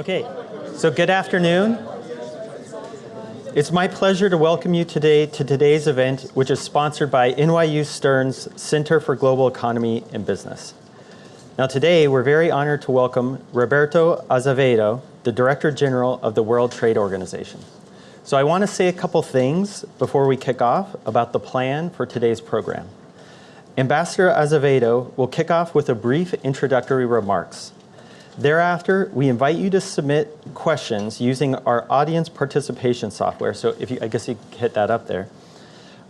Okay, so good afternoon. It's my pleasure to welcome you today to today's event, which is sponsored by NYU Stern's Center for Global Economy and Business. Now today, we're very honored to welcome Roberto Azevêdo, the Director General of the World Trade Organization. So I want to say a couple things before we kick off about the plan for today's program. Ambassador Azevêdo will kick off with a brief introductory remarks. Thereafter, we invite you to submit questions using our audience participation software. So I guess you can hit that up there.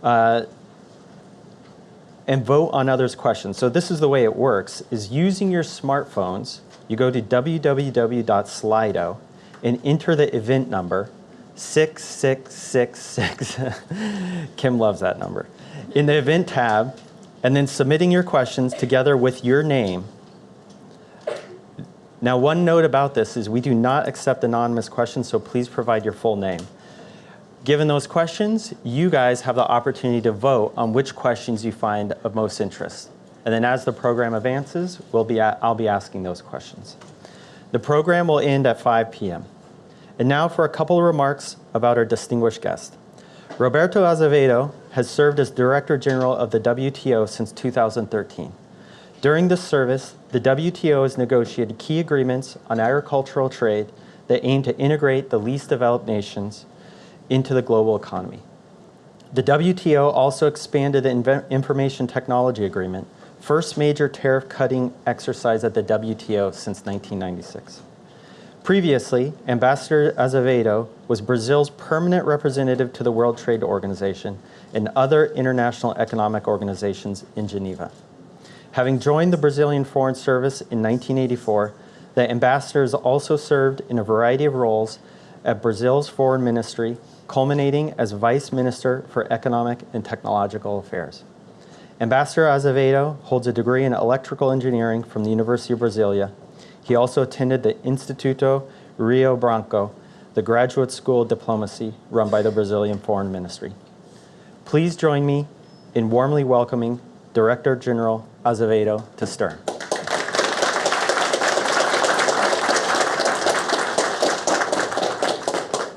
And vote on others' questions. So this is the way it works, is using your smartphones, you go to www.slido and enter the event number, 6666. Kim loves that number. In the event tab, and then submitting your questions together with your name. Now, one note about this is we do not accept anonymous questions, so please provide your full name. Given those questions, you guys have the opportunity to vote on which questions you find of most interest. And then as the program advances, I'll be asking those questions. The program will end at 5 p.m. And now for a couple of remarks about our distinguished guest. Roberto Azevêdo has served as Director General of the WTO since 2013. During this service, the WTO has negotiated key agreements on agricultural trade that aim to integrate the least developed nations into the global economy. The WTO also expanded the Information Technology Agreement, first major tariff-cutting exercise at the WTO since 1996. Previously, Ambassador Azevêdo was Brazil's permanent representative to the World Trade Organization and other international economic organizations in Geneva. Having joined the Brazilian Foreign Service in 1984, the ambassador has also served in a variety of roles at Brazil's Foreign Ministry, culminating as Vice Minister for Economic and Technological Affairs. Ambassador Azevêdo holds a degree in electrical engineering from the University of Brasilia. He also attended the Instituto Rio Branco, the graduate school of diplomacy run by the Brazilian Foreign Ministry. Please join me in warmly welcoming Director General Azevêdo to Stern.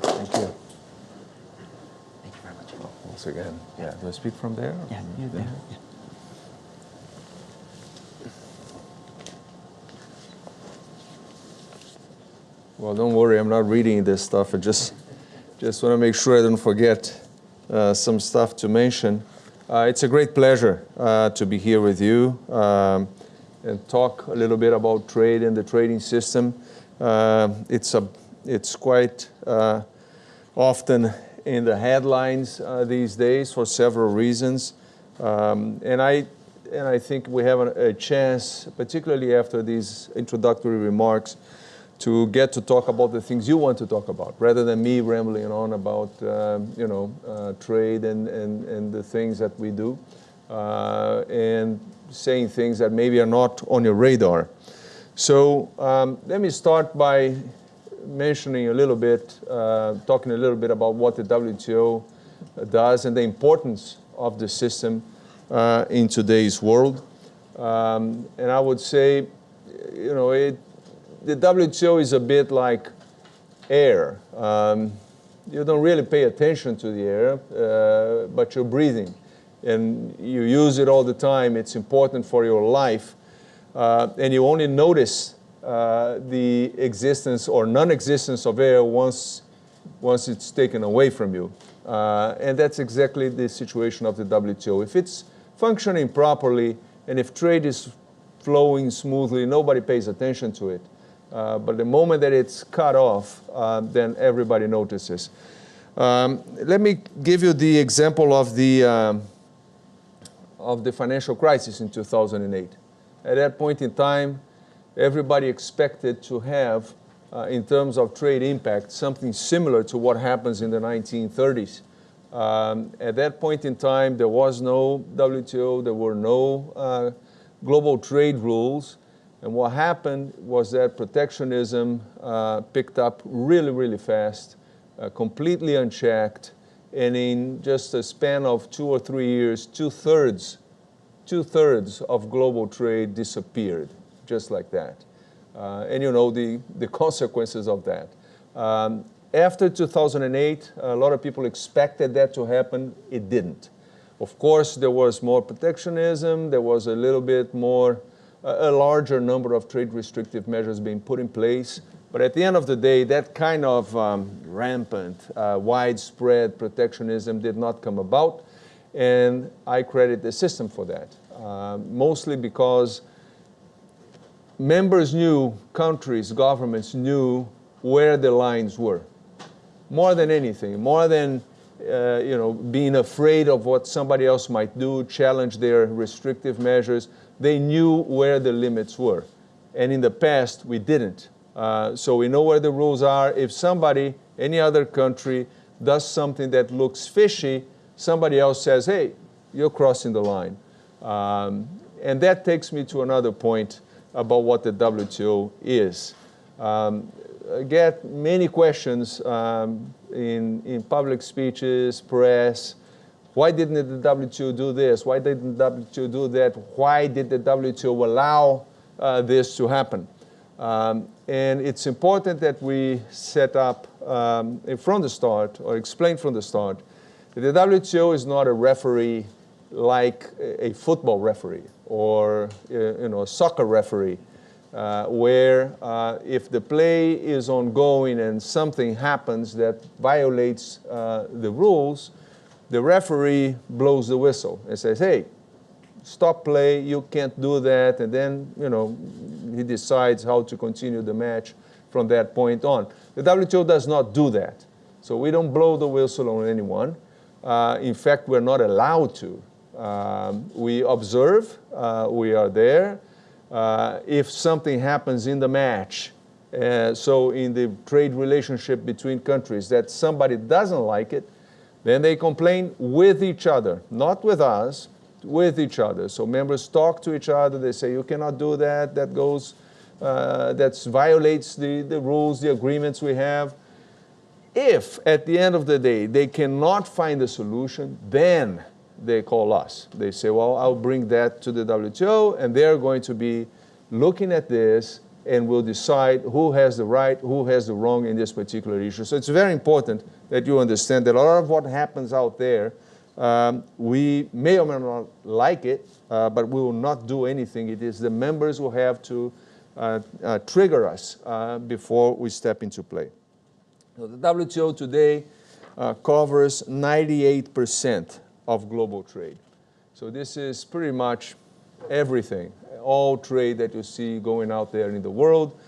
Thank you. Thank you very much. Once again, yeah. Do I speak from there? Yeah, you there. Yeah. Well, don't worry, I'm not reading this stuff. I just want to make sure I don't forget some stuff to mention. It's a great pleasure to be here with you and talk a little bit about trade and the trading system. It's quite often in the headlines these days for several reasons. And I think we have a chance, particularly after these introductory remarks, to get to talk about the things you want to talk about, rather than me rambling on about trade and the things that we do, and saying things that maybe are not on your radar. So let me start by mentioning a little bit, talking a little bit about what the WTO does and the importance of the system in today's world. And I would say, the WTO is a bit like air. You don't really pay attention to the air, but you're breathing. And you use it all the time. It's important for your life. And you only notice the existence or non-existence of air once it's taken away from you. And that's exactly the situation of the WTO. If it's functioning properly and if trade is flowing smoothly, nobody pays attention to it. But the moment that it's cut off, then everybody notices. Let me give you the example of the financial crisis in 2008. At that point in time, everybody expected to have, in terms of trade impact, something similar to what happens in the 1930s. At that point in time, there was no WTO, there were no global trade rules. And what happened was that protectionism picked up really, really fast, completely unchecked, and in just a span of 2 or 3 years, two-thirds of global trade disappeared, just like that. And you know the consequences of that. After 2008, a lot of people expected that to happen. It didn't. Of course, there was more protectionism. There was a little bit more, a larger number of trade restrictive measures being put in place. But at the end of the day, that kind of rampant, widespread protectionism did not come about. And I credit the system for that, mostly because members knew, countries, governments knew where the lines were. More than anything, more than being afraid of what somebody else might do, challenge their restrictive measures, they knew where the limits were. And in the past, we didn't. So we know where the rules are. If somebody, any other country, does something that looks fishy, somebody else says, hey, you're crossing the line. And that takes me to another point about what the WTO is. I get many questions in public speeches, press. Why didn't the WTO do this? Why didn't the WTO do that? Why did the WTO allow this to happen? And it's important that we set up from the start, or explain from the start, that the WTO is not a referee like a football referee or a soccer referee, where if the play is ongoing and something happens that violates the rules, the referee blows the whistle and says, hey, stop play, you can't do that, and then he decides how to continue the match from that point on. The WTO does not do that. So we don't blow the whistle on anyone. In fact, we're not allowed to. We observe, we are there. If something happens in the match, so in the trade relationship between countries, that somebody doesn't like it, then they complain with each other, not with us, with each other. So members talk to each other, they say, you cannot do that, that violates the rules, the agreements we have. If, at the end of the day, they cannot find a solution, then they call us. They say, well, I'll bring that to the WTO, and they're going to be looking at this, and we'll decide who has the right, who has the wrong in this particular issue. So it's very important that you understand that a lot of what happens out there, we may or may not like it, but we will not do anything. It is the members who have to trigger us before we step into play. So the WTO today covers 98% of global trade. So this is pretty much everything. All trade that you see going out there in the world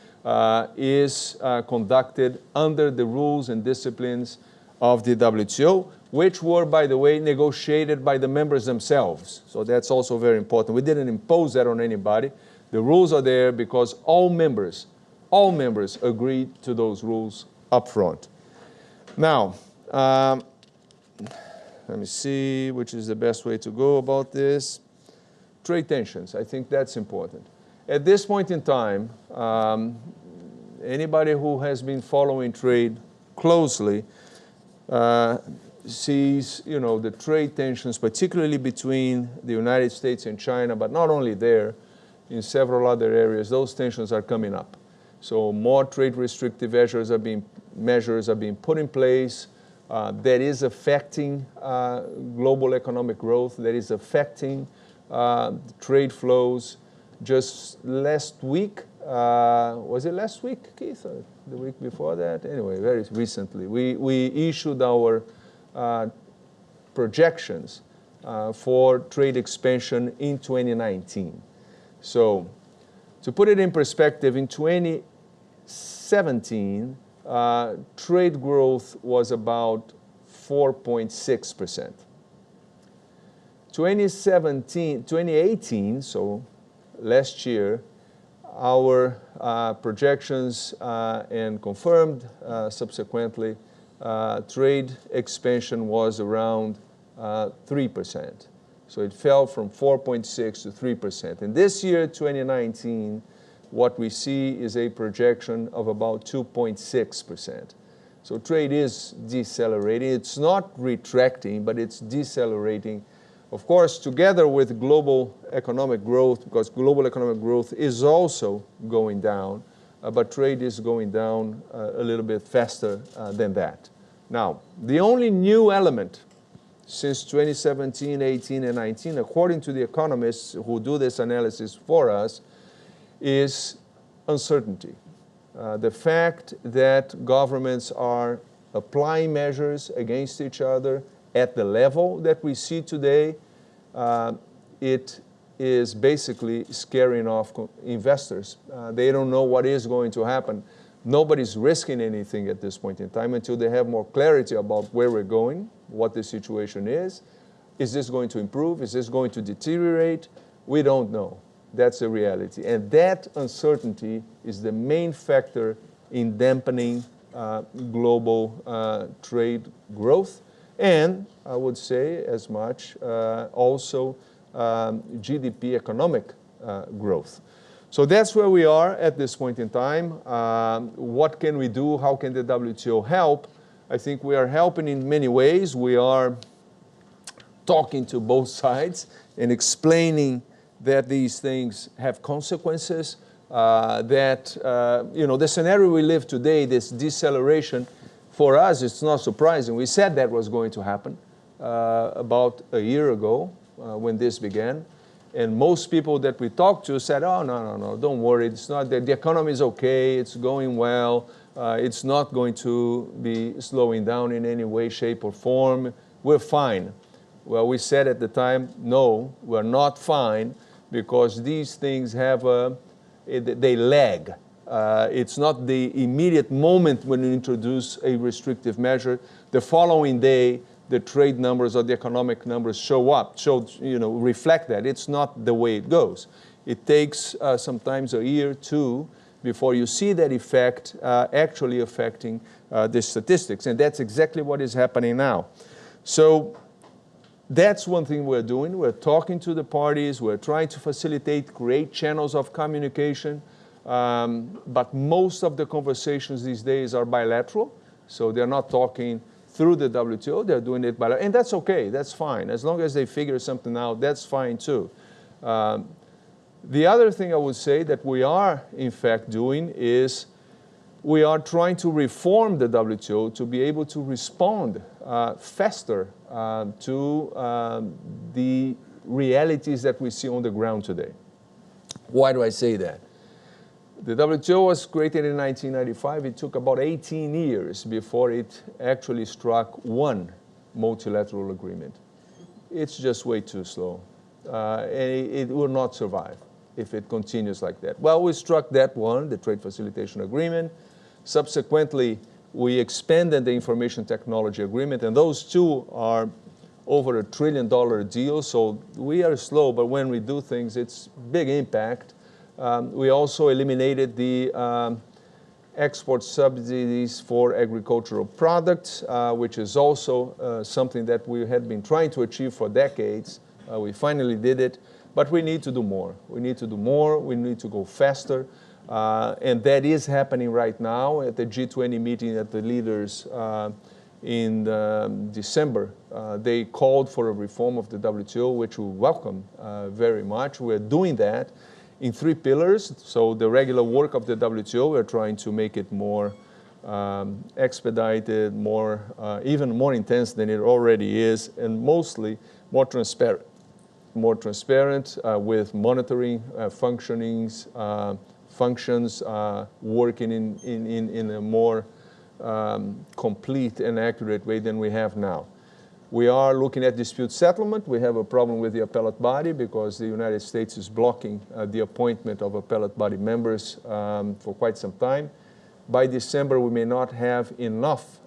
is conducted under the rules and disciplines of the WTO, which were, by the way, negotiated by the members themselves. So that's also very important. We didn't impose that on anybody. The rules are there because all members agreed to those rules up front. Now, let me see which is the best way to go about this. Trade tensions, I think that's important. At this point in time, anybody who has been following trade closely sees, the trade tensions, particularly between the United States and China, but not only there, in several other areas, those tensions are coming up. So more trade restrictive measures are being put in place. That is affecting global economic growth, that is affecting trade flows. Just last week, was it last week, Keith, or the week before that? Anyway, very recently, we issued our projections for trade expansion in 2019. So to put it in perspective, in 2017, trade growth was about 4.6%. 2018, so last year, our projections and confirmed subsequently, trade expansion was around 3%. So it fell from 4.6 to 3%. And this year, 2019, what we see is a projection of about 2.6%. So trade is decelerating. It's not retracting, but it's decelerating. Of course, together with global economic growth, because global economic growth is also going down, but trade is going down a little bit faster than that. Now, the only new element since 2017, 18, and 19, according to the economists who do this analysis for us, is uncertainty. The fact that governments are applying measures against each other at the level that we see today, it is basically scaring off investors. They don't know what is going to happen. Nobody's risking anything at this point in time until they have more clarity about where we're going, what the situation is. Is this going to improve? Is this going to deteriorate? We don't know. That's the reality. And that uncertainty is the main factor in dampening global trade growth, and I would say as much also GDP economic growth. So that's where we are at this point in time. What can we do? How can the WTO help? I think we are helping in many ways. We are talking to both sides and explaining that these things have consequences, that the scenario we live today, this deceleration, for us, it's not surprising. We said that was going to happen about a year ago when this began. And most people that we talked to said, oh, no, don't worry. It's not that the economy is okay. It's going well. It's not going to be slowing down in any way, shape, or form. We're fine. Well, we said at the time, no, we're not fine, because these things have they lag. It's not the immediate moment when you introduce a restrictive measure. The following day, the trade numbers or the economic numbers reflect that. It's not the way it goes. It takes sometimes a year, two, before you see that effect actually affecting the statistics. And that's exactly what is happening now. So that's one thing we're doing. We're talking to the parties. We're trying to facilitate, create channels of communication. But most of the conversations these days are bilateral. So they're not talking through the WTO, they're doing it bilaterally. And that's okay, that's fine. As long as they figure something out, that's fine too. The other thing I would say that we are, in fact, doing is we are trying to reform the WTO to be able to respond faster to the realities that we see on the ground today. Why do I say that? The WTO was created in 1995. It took about 18 years before it actually struck one multilateral agreement. It's just way too slow. And it will not survive if it continues like that. Well, we struck that one, the Trade Facilitation Agreement. Subsequently, we expanded the Information Technology Agreement, and those two are over $1 trillion deals. So we are slow, but when we do things, it's big impact. We also eliminated the export subsidies for agricultural products, which is also something that we had been trying to achieve for decades. We finally did it, but we need to do more. We need to do more. We need to go faster. And that is happening right now at the G20 meeting that the leaders in December. They called for a reform of the WTO, which we welcome very much. We're doing that in 3 pillars. So the regular work of the WTO, we're trying to make it more expedited, even more intense than it already is, and mostly more transparent. More transparent with monitoring functions working in a more complete and accurate way than we have now. We are looking at dispute settlement. We have a problem with the appellate body because the United States is blocking the appointment of appellate body members for quite some time. By December, we may not have enough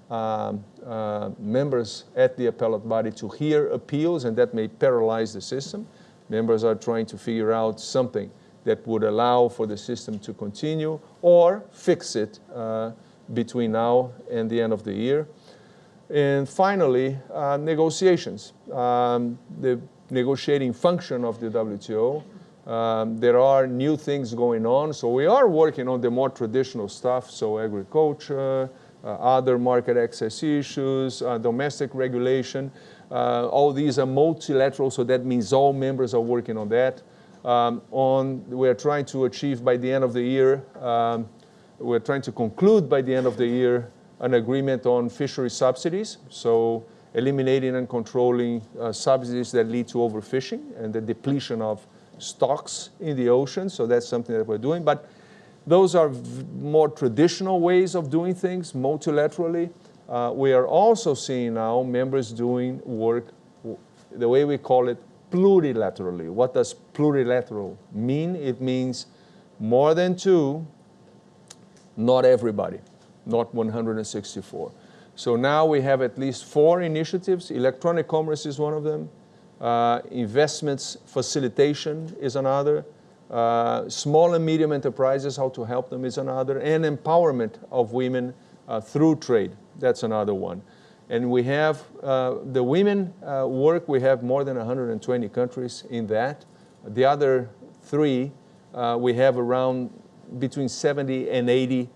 members at the appellate body to hear appeals, and that may paralyze the system. Members are trying to figure out something that would allow for the system to continue or fix it between now and the end of the year. And finally, negotiations. The negotiating function of the WTO. There are new things going on, so we are working on the more traditional stuff, so agriculture, other market access issues, domestic regulation. All these are multilateral, so that means all members are working on that. We're trying to achieve by the end of the year we're trying to conclude by the end of the year an agreement on fishery subsidies, so eliminating and controlling subsidies that lead to overfishing and the depletion of stocks in the ocean. So that's something that we're doing. But those are more traditional ways of doing things multilaterally. We are also seeing now members doing work the way we call it plurilaterally. What does plurilateral mean? It means more than two, not everybody, not 164. So now we have at least 4 initiatives. Electronic commerce is one of them. Investments facilitation is another. Small and medium enterprises, how to help them is another. And empowerment of women through trade, that's another one. And we have the women work, we have more than 120 countries in that. The other 3, we have around between 70 and 80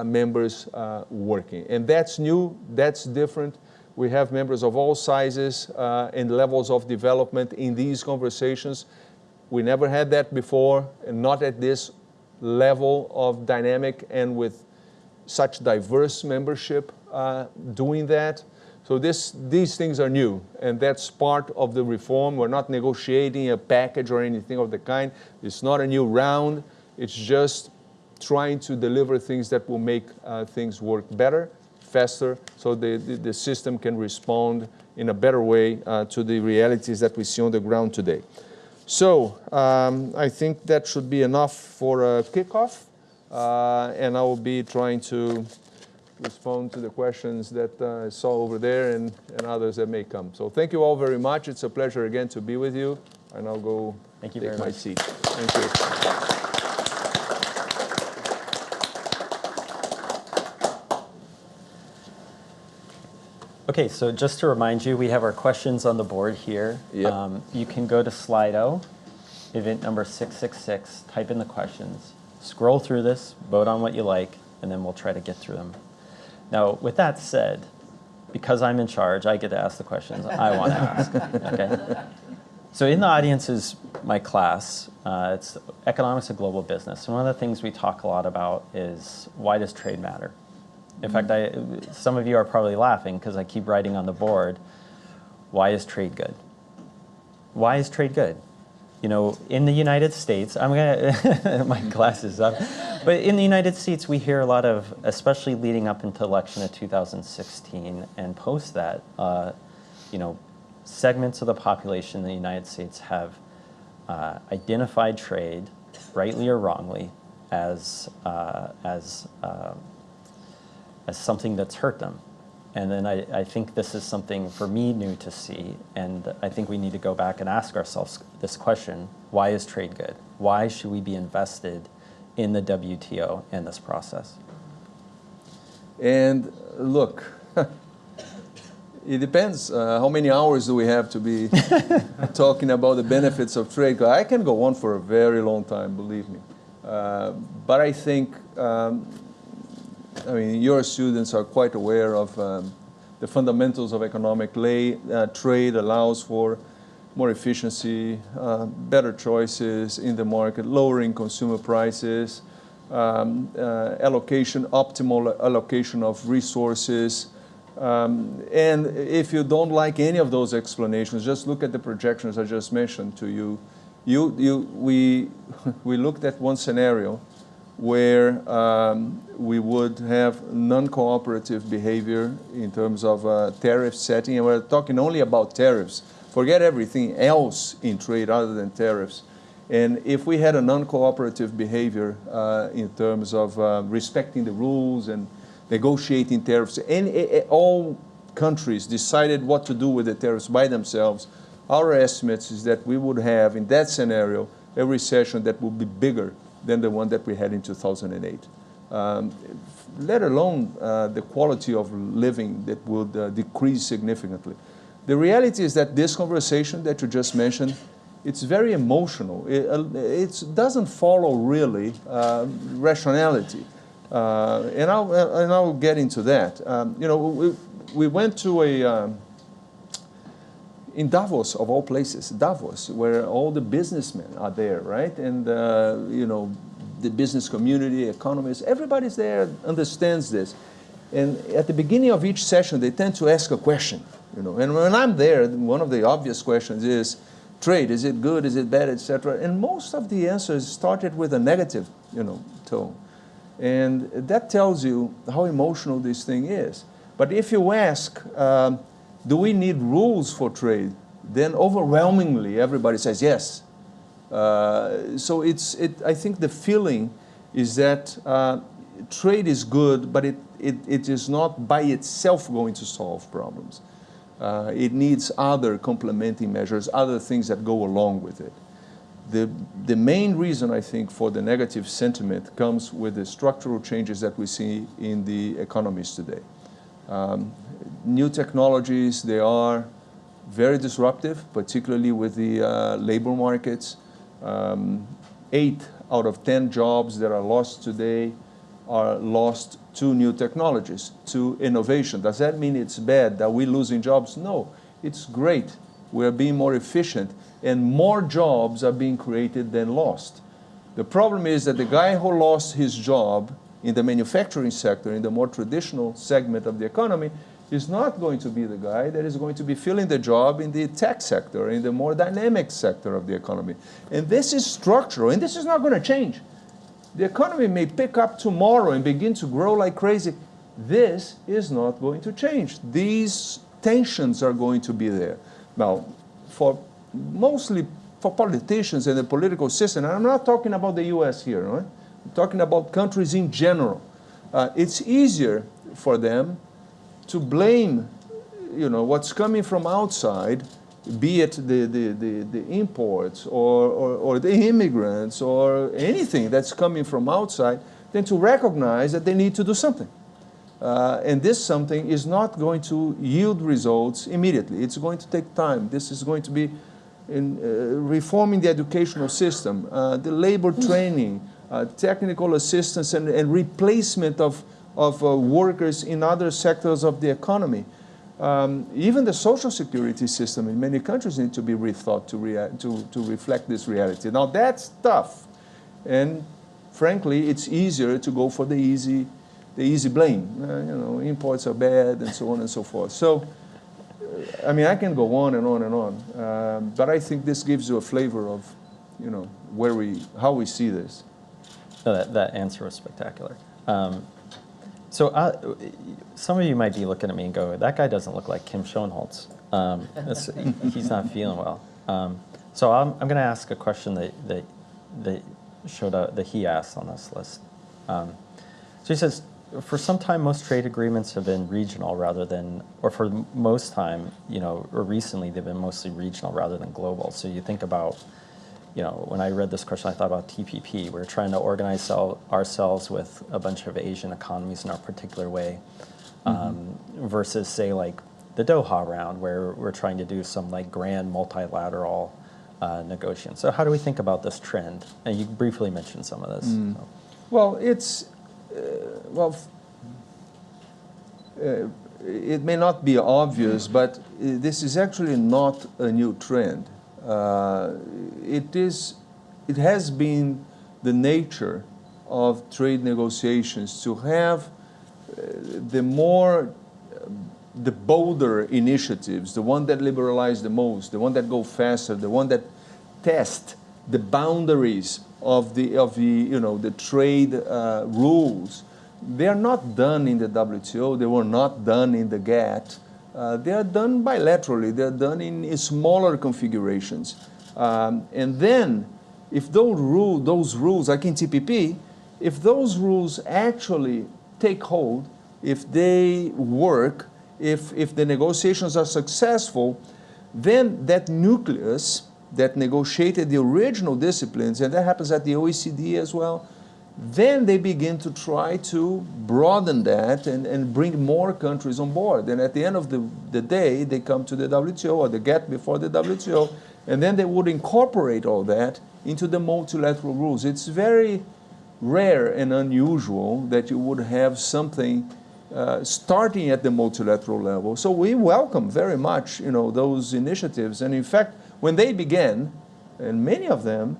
members working. And that's new, that's different. We have members of all sizes and levels of development in these conversations. We never had that before, and not at this level of dynamic and with such diverse membership doing that. So these things are new, and that's part of the reform. We're not negotiating a package or anything of the kind. It's not a new round. It's just trying to deliver things that will make things work better, faster, so the system can respond in a better way to the realities that we see on the ground today. So I think that should be enough for a kickoff, and I will be trying to respond to the questions that I saw over there and others that may come. So thank you all very much. It's a pleasure again to be with you, and I'll go take my seat. Thank you. Okay, so just to remind you, we have our questions on the board here. Yep. You can go to Slido, event number 666, type in the questions, scroll through this, vote on what you like, and then we'll try to get through them. Now, with that said, because I'm in charge, I get to ask the questions I want to ask. Okay? So in the audience is my class. It's Economics of Global Business. And one of the things we talk a lot about is, why does trade matter? In fact, some of you are probably laughing because I keep writing on the board, why is trade good? Why is trade good? You know, in the United States, I'm gonna, my glasses up, but in the United States, we hear a lot of, especially leading up into election of 2016 and post that, you know, segments of the population in the United States have identified trade, rightly or wrongly, as something that's hurt them. And then I think this is something, for me, new to see, and I think we need to go back and ask ourselves this question, why is trade good? Why should we be invested in the WTO and this process? And look, it depends how many hours do we have to be talking about the benefits of trade. I can go on for a very long time, believe me. But I think, I mean, your students are quite aware of the fundamentals of economic trade allows for more efficiency, better choices in the market, lowering consumer prices, optimal allocation of resources. And if you don't like any of those explanations, just look at the projections I just mentioned to you. We looked at one scenario where we would have non-cooperative behavior in terms of tariff setting, and we're talking only about tariffs. Forget everything else in trade other than tariffs. And if we had a non-cooperative behavior in terms of respecting the rules and negotiating tariffs, and all countries decided what to do with the tariffs by themselves, our estimates is that we would have, in that scenario, a recession that would be bigger than the one that we had in 2008. Let alone the quality of living that would decrease significantly. The reality is that this conversation that you just mentioned, it's very emotional. It doesn't follow really rationality. And I'll get into that. You know, we went to in Davos, of all places, Davos, where all the businessmen are there, right? And, you know, the business community, economists, everybody's there understands this. And at the beginning of each session, they tend to ask a question. And when I'm there, one of the obvious questions is, trade, is it good, is it bad, etc. And most of the answers started with a negative, tone. And that tells you how emotional this thing is. But if you ask, do we need rules for trade? Then overwhelmingly, everybody says yes. So I think the feeling is that trade is good, but it is not by itself going to solve problems. It needs other complementing measures, other things that go along with it. The main reason, I think, for the negative sentiment comes with the structural changes that we see in the economies today. New technologies, they are very disruptive, particularly with the labor markets. 8 out of 10 jobs that are lost today are lost to new technologies, to innovation. Does that mean it's bad that we're losing jobs? No, it's great. We're being more efficient, and more jobs are being created than lost. The problem is that the guy who lost his job in the manufacturing sector, in the more traditional segment of the economy, is not going to be the guy that is going to be filling the job in the tech sector, in the more dynamic sector of the economy. And this is structural, and this is not going to change. The economy may pick up tomorrow and begin to grow like crazy. This is not going to change. These tensions are going to be there. Now, mostly for politicians and the political system, and I'm not talking about the US here, right? I'm talking about countries in general. It's easier for them to blame, what's coming from outside, be it the imports or the immigrants or anything that's coming from outside, than to recognize that they need to do something. And this something is not going to yield results immediately. It's going to take time. This is going to be in reforming the educational system, the labor training, technical assistance and replacement of workers in other sectors of the economy. Even the social security system in many countries need to be rethought to reflect this reality. Now that's tough, and frankly, it's easier to go for the easy blame. Imports are bad, and so on and so forth. So, I mean, I can go on and on and on, but I think this gives you a flavor of, how we see this. No, that answer was spectacular. So some of you might be looking at me and go, that guy doesn't look like Kim Schoenholz. He's not feeling well. So I'm going to ask a question that showed up, that he asked on this list. So he says, for some time, most trade agreements have been regional rather than, or for most time, or recently, they've been mostly regional rather than global. So you think about, when I read this question, I thought about TPP. We're trying to organize ourselves with a bunch of Asian economies in our particular way, versus, say, like the Doha round, where we're trying to do some like grand multilateral negotiation. So how do we think about this trend? And you briefly mentioned some of this. So. Well, it may not be obvious, but this is actually not a new trend. It has been the nature of trade negotiations to have the bolder initiatives, the one that liberalize the most, the one that go faster, the one that test the boundaries of the trade rules. They are not done in the WTO. They were not done in the GATT. They are done bilaterally. They are done in smaller configurations. And then, if those rules, like in TPP, if those rules actually take hold, if they work, if the negotiations are successful, then that nucleus that negotiated the original disciplines, and that happens at the OECD as well, then they begin to try to broaden that and bring more countries on board. And at the end of the day, they come to the WTO or the GATT before the WTO, and then they would incorporate all that into the multilateral rules. It's very rare and unusual that you would have something starting at the multilateral level. So we welcome very much, those initiatives. And in fact, when they began, and many of them,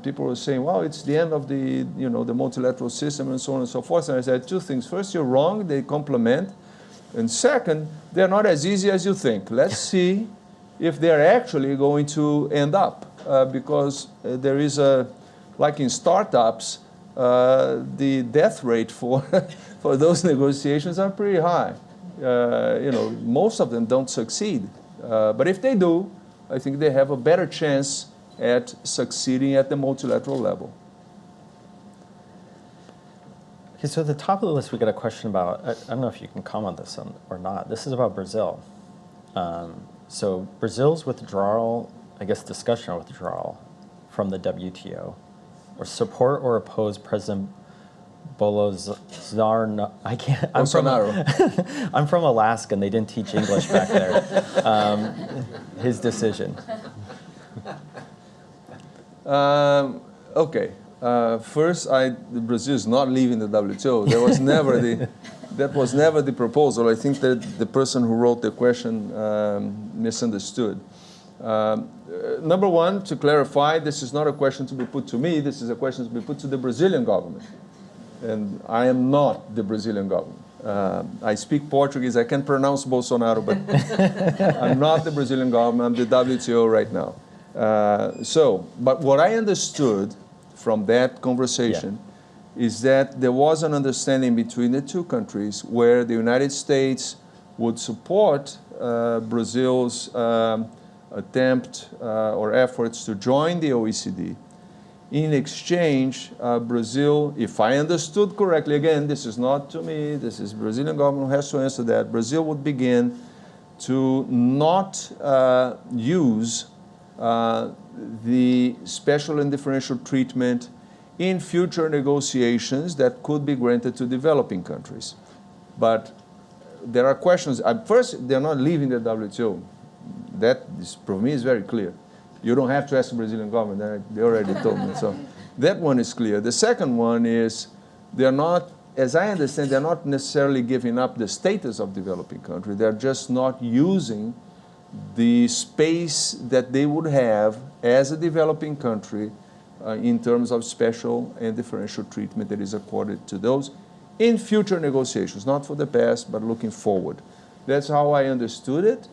people were saying, well, it's the end of the, the multilateral system and so on and so forth. And I said two things. First, you're wrong. They complement. And second, they're not as easy as you think. Let's see if they're actually going to end up. Because there is like in startups, the death rate for, for those negotiations are pretty high. Most of them don't succeed. But if they do, I think they have a better chance at succeeding at the multilateral level. Okay, so at the top of the list, we got a question about, I don't know if you can comment on this or not. This is about Brazil. So Brazil's withdrawal, I guess discussion on withdrawal from the WTO, or support or oppose President Bolsonaro. I'm from Alaska, and they didn't teach English back there. His decision. Okay. First, Brazil is not leaving the WTO. That was never the proposal. I think that the person who wrote the question misunderstood. Number one, to clarify, this is not a question to be put to me. This is a question to be put to the Brazilian government. And I am not the Brazilian government. I speak Portuguese. I can pronounce Bolsonaro, but I'm not the Brazilian government. I'm the WTO right now. But what I understood from that conversation is that there was an understanding between the two countries where the United States would support Brazil's attempt or efforts to join the OECD. In exchange, Brazil, if I understood correctly, again, this is not to me, this is Brazilian government who has to answer that, Brazil would begin to not use the special and differential treatment in future negotiations that could be granted to developing countries. But there are questions. First, they're not leaving the WTO. That, for me, is very clear. You don't have to ask the Brazilian government. They already told me. So that one is clear. The second one is they're not, as I understand, they're not necessarily giving up the status of developing country. They're just not using the space that they would have as a developing country in terms of special and differential treatment that is accorded to those in future negotiations, not for the past, but looking forward. That's how I understood it.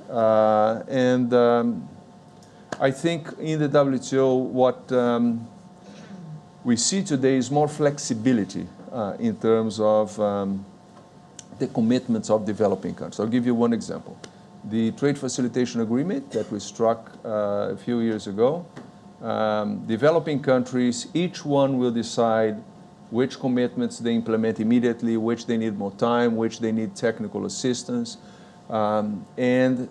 I think in the WTO, what we see today is more flexibility in terms of the commitments of developing countries. I'll give you one example. The trade facilitation agreement that we struck a few years ago, developing countries, each one will decide which commitments they implement immediately, which they need more time, which they need technical assistance. Many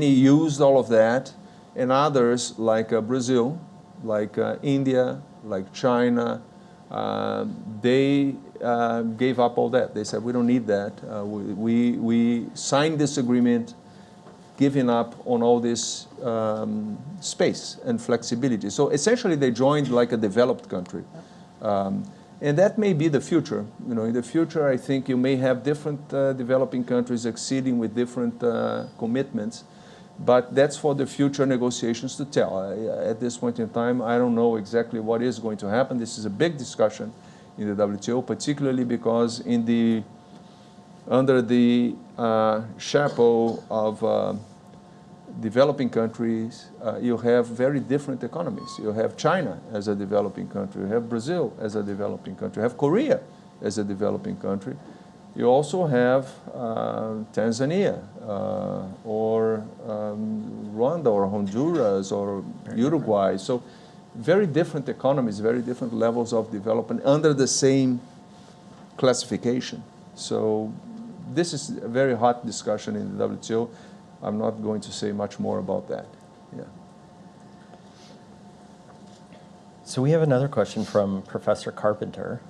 used all of that, and others, like Brazil, like India, like China, they gave up all that. They said, we don't need that. We signed this agreement giving up on all this space and flexibility. So essentially, they joined like a developed country. And that may be the future. In the future, I think you may have different developing countries exceeding with different commitments, but that's for the future negotiations to tell. At this point in time, I don't know exactly what is going to happen. This is a big discussion in the WTO, particularly because under the chapeau of developing countries, you have very different economies. You have China as a developing country. You have Brazil as a developing country. You have Korea as a developing country. You also have Tanzania or Rwanda or Honduras or Uruguay. So very different economies, very different levels of development under the same classification. So this is a very hot discussion in the WTO. I'm not going to say much more about that. Yeah. So we have another question from Professor Carpenter,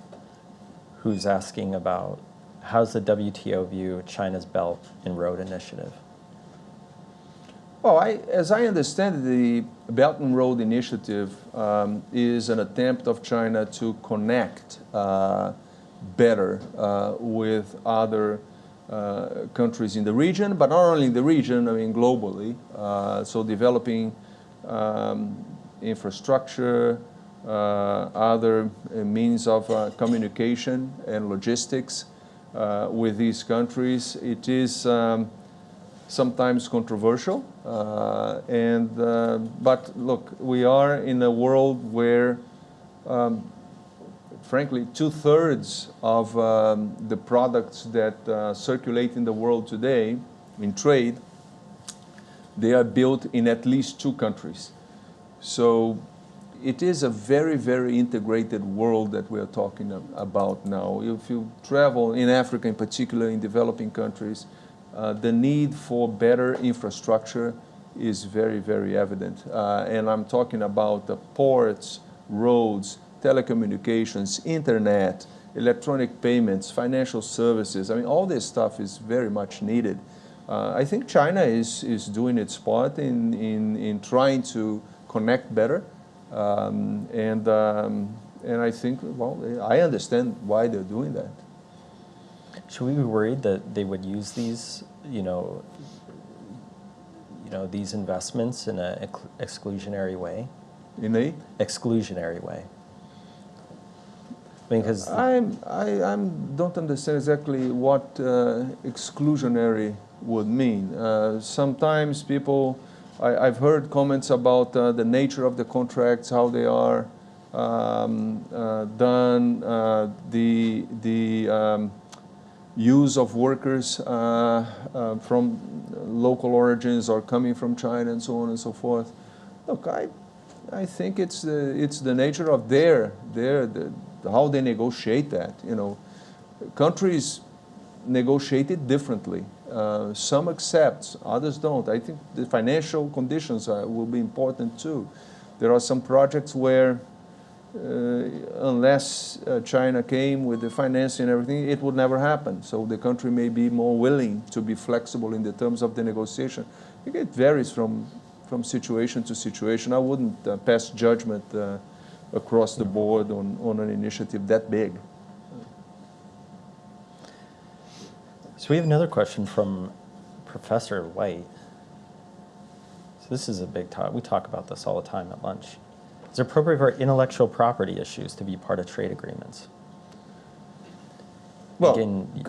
who's asking about how's the WTO view China's Belt and Road Initiative? Well, as I understand it, the Belt and Road Initiative is an attempt of China to connect better with other countries in the region, but not only in the region, I mean globally. So developing infrastructure, other means of communication and logistics with these countries. It is sometimes controversial, but look, we are in a world where frankly, 2/3 of the products that circulate in the world today in trade, they are built in at least 2 countries. So it is a very, very integrated world that we are talking about now. If you travel in Africa, in particular in developing countries, the need for better infrastructure is very, very evident. And I'm talking about the ports, roads, telecommunications, internet, electronic payments, financial services. I mean, all this stuff is very much needed. I think China is doing its part in trying to connect better. And I think, well, I understand why they're doing that. Should we be worried that they would use these, these investments in an exclusionary way? In a exclusionary way. Because I don't understand exactly what exclusionary would mean. Sometimes people, I've heard comments about the nature of the contracts, how they are done, the use of workers from local origins or coming from China and so on and so forth. Look, I think it's the nature of how they negotiate that. Countries negotiate it differently. Some accept, others don't. I think the financial conditions will be important too. There are some projects where unless China came with the financing and everything, it would never happen. So the country may be more willing to be flexible in the terms of the negotiation. I think it varies from situation to situation. I wouldn't pass judgment across the board on an initiative that big. So we have another question from Professor White. So this is a big talk. We talk about this all the time at lunch. Is it appropriate for intellectual property issues to be part of trade agreements? Well, Again,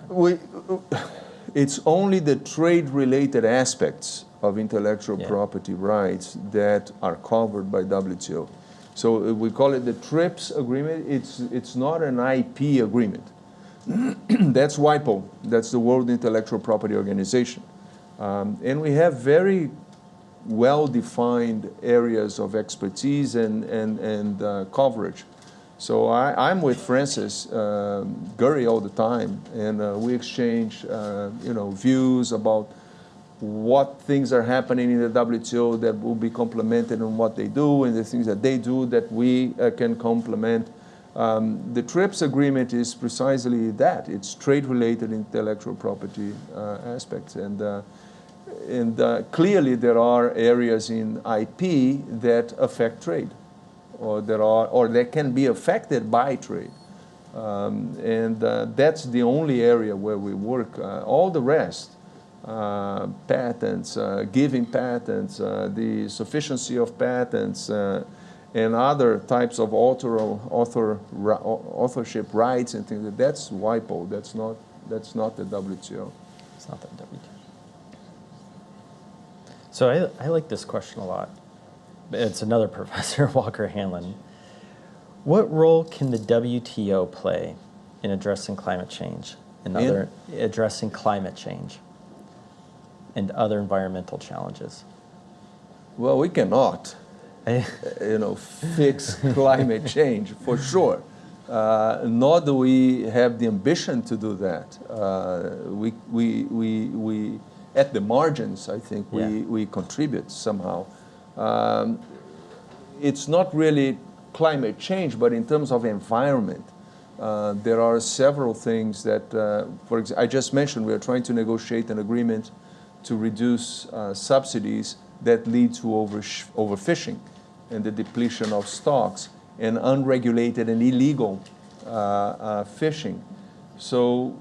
it's only the trade-related aspects of intellectual property rights that are covered by WTO. So we call it the TRIPS agreement. It's not an IP agreement. That's WIPO. That's the World Intellectual Property Organization. And we have very well-defined areas of expertise and coverage. So I'm with Francis Gurry all the time, and we exchange views about what things are happening in the WTO that will be complemented in what they do, and the things that they do that we can complement. The TRIPS agreement is precisely that. It's trade-related intellectual property aspects. And clearly there are areas in IP that affect trade, or that can be affected by trade. That's the only area where we work. All the rest, patents, giving patents, the sufficiency of patents, and other types of authorship rights and things, that's WIPO. That's not the WTO. It's not the WTO. So I like this question a lot. It's another professor, Walker Hanlon. What role can the WTO play in addressing climate change and addressing climate change and other environmental challenges? Well, we cannot, fix climate change for sure. Nor do we have the ambition to do that. We at the margins, I think we contribute somehow. It's not really climate change, but in terms of environment, there are several things that, for example, I just mentioned we are trying to negotiate an agreement to reduce subsidies that lead to overfishing and the depletion of stocks and unregulated and illegal fishing. So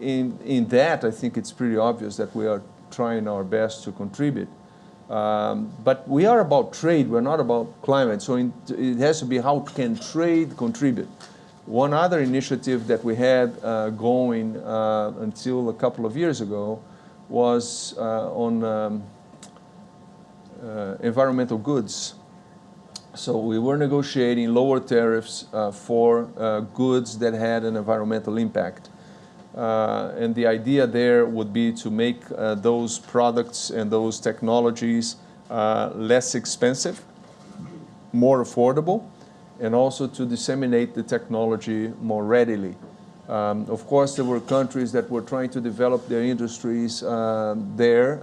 in that, I think it's pretty obvious that we are trying our best to contribute. But we are about trade, we're not about climate. So it has to be how can trade contribute. One other initiative that we had going until a couple of years ago was on environmental goods. So we were negotiating lower tariffs for goods that had an environmental impact. And the idea there would be to make those products and those technologies less expensive, more affordable, and also to disseminate the technology more readily. Of course, there were countries that were trying to develop their industries there,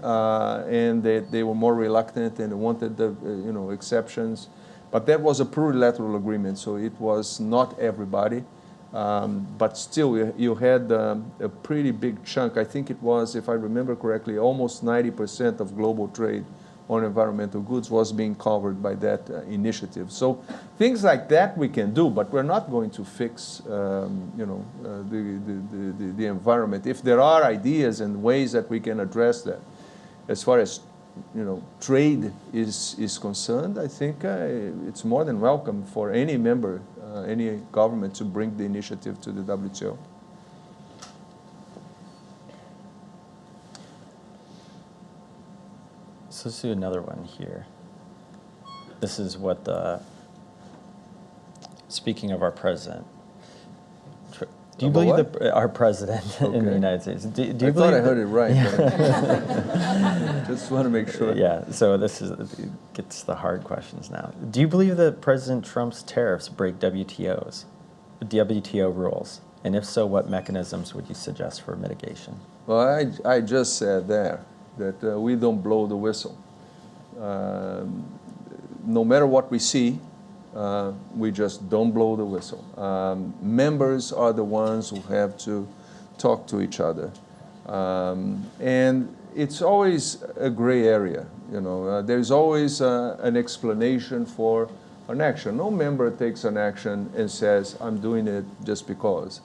and they were more reluctant and wanted the exceptions. But that was a plurilateral agreement, so it was not everybody. But still, you had a pretty big chunk. I think it was, if I remember correctly, almost 90% of global trade on environmental goods was being covered by that initiative. So things like that we can do, but we're not going to fix the environment. If there are ideas and ways that we can address that, as far as trade is concerned, I think it's more than welcome for any member, any government to bring the initiative to the WTO. So let's do another one here. This is what speaking of our president. Do you believe that our president in the United States? Do you I thought I heard it right. Yeah. Just want to make sure. Yeah. So this gets the hard questions now. Do you believe that President Trump's tariffs break WTO rules? And if so, what mechanisms would you suggest for mitigation? Well, I just said there that we don't blow the whistle. No matter what we see, we just don't blow the whistle. Members are the ones who have to talk to each other. And it's always a gray area. There's always an explanation for an action. No member takes an action and says, I'm doing it just because.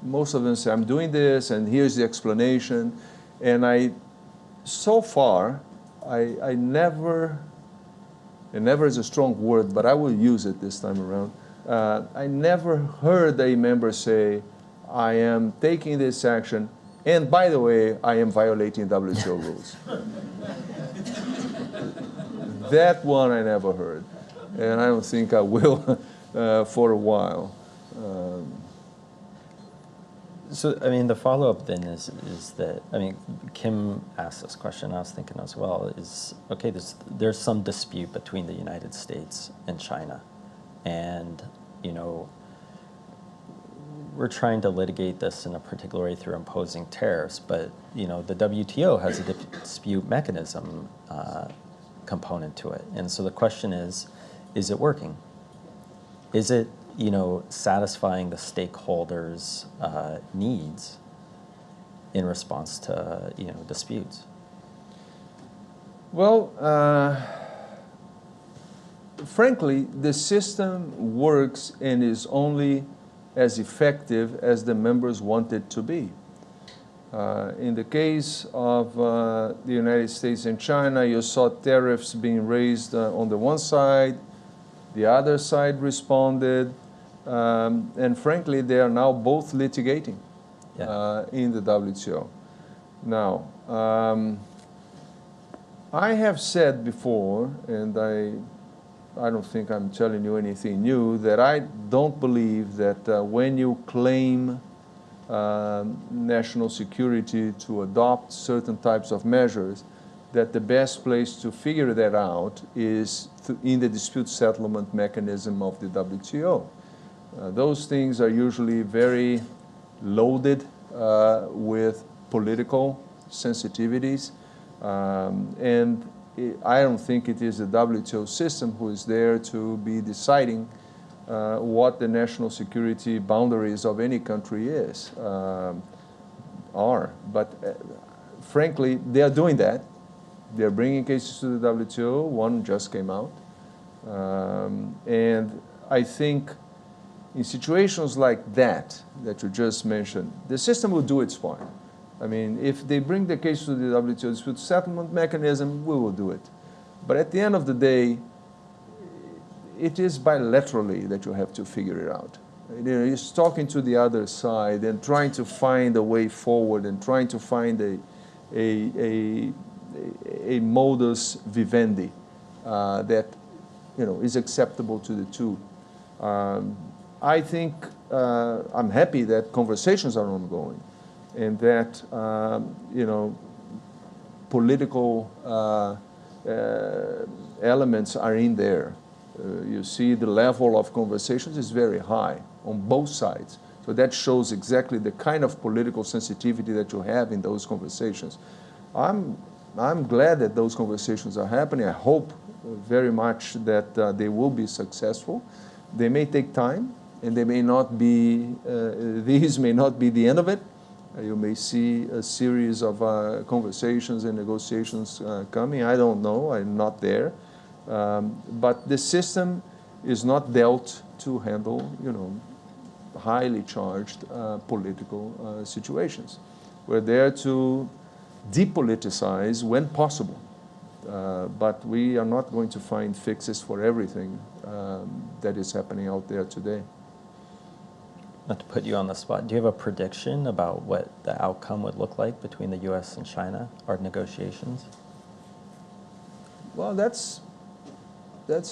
Most of them say, I'm doing this, and here's the explanation. And so far, I never, and never is a strong word, but I will use it this time around. I never heard a member say, I am taking this action, and by the way, I am violating WTO rules. That one I never heard, and I don't think I will for a while. So, I mean, the follow-up then is that, I mean, Kim asked this question, I was thinking as well, is, okay, there's some dispute between the United States and China. And, we're trying to litigate this in a particular way through imposing tariffs, but, the WTO has a dispute mechanism component to it. And so the question is it working? Is it satisfying the stakeholders' needs in response to, disputes? Well, frankly, the system works and is only as effective as the members want it to be. In the case of the United States and China, you saw tariffs being raised on the one side, the other side responded, and frankly, they are now both litigating in the WTO. Now, I have said before, and I don't think I'm telling you anything new, that I don't believe that when you claim national security to adopt certain types of measures, that the best place to figure that out is in the dispute settlement mechanism of the WTO. Those things are usually very loaded with political sensitivities, and I don't think it is the WTO system who is there to be deciding what the national security boundaries of any country are. But frankly, they are doing that. They're bringing cases to the WTO. One just came out. And I think in situations like that you just mentioned, the system will do its part. I mean, if they bring the case to the WTO dispute settlement mechanism, we will do it. But at the end of the day, it is bilaterally that you have to figure it out. You know, it's talking to the other side and trying to find a way forward and trying to find a modus vivendi that, you know, is acceptable to the two. I think I'm happy that conversations are ongoing and that, you know, political elements are in there. You see the level of conversations is very high on both sides. So that shows exactly the kind of political sensitivity that you have in those conversations. I'm glad that those conversations are happening. I hope very much that they will be successful. They may take time, and they may not be, these may not be the end of it. You may see a series of conversations and negotiations coming. I don't know, I'm not there. But the system is not dealt to handle, you know, highly charged political situations. We're there to depoliticize when possible. But we are not going to find fixes for everything that is happening out there today. Not to put you on the spot, do you have a prediction about what the outcome would look like between the U.S. and China, our negotiations? Well, that's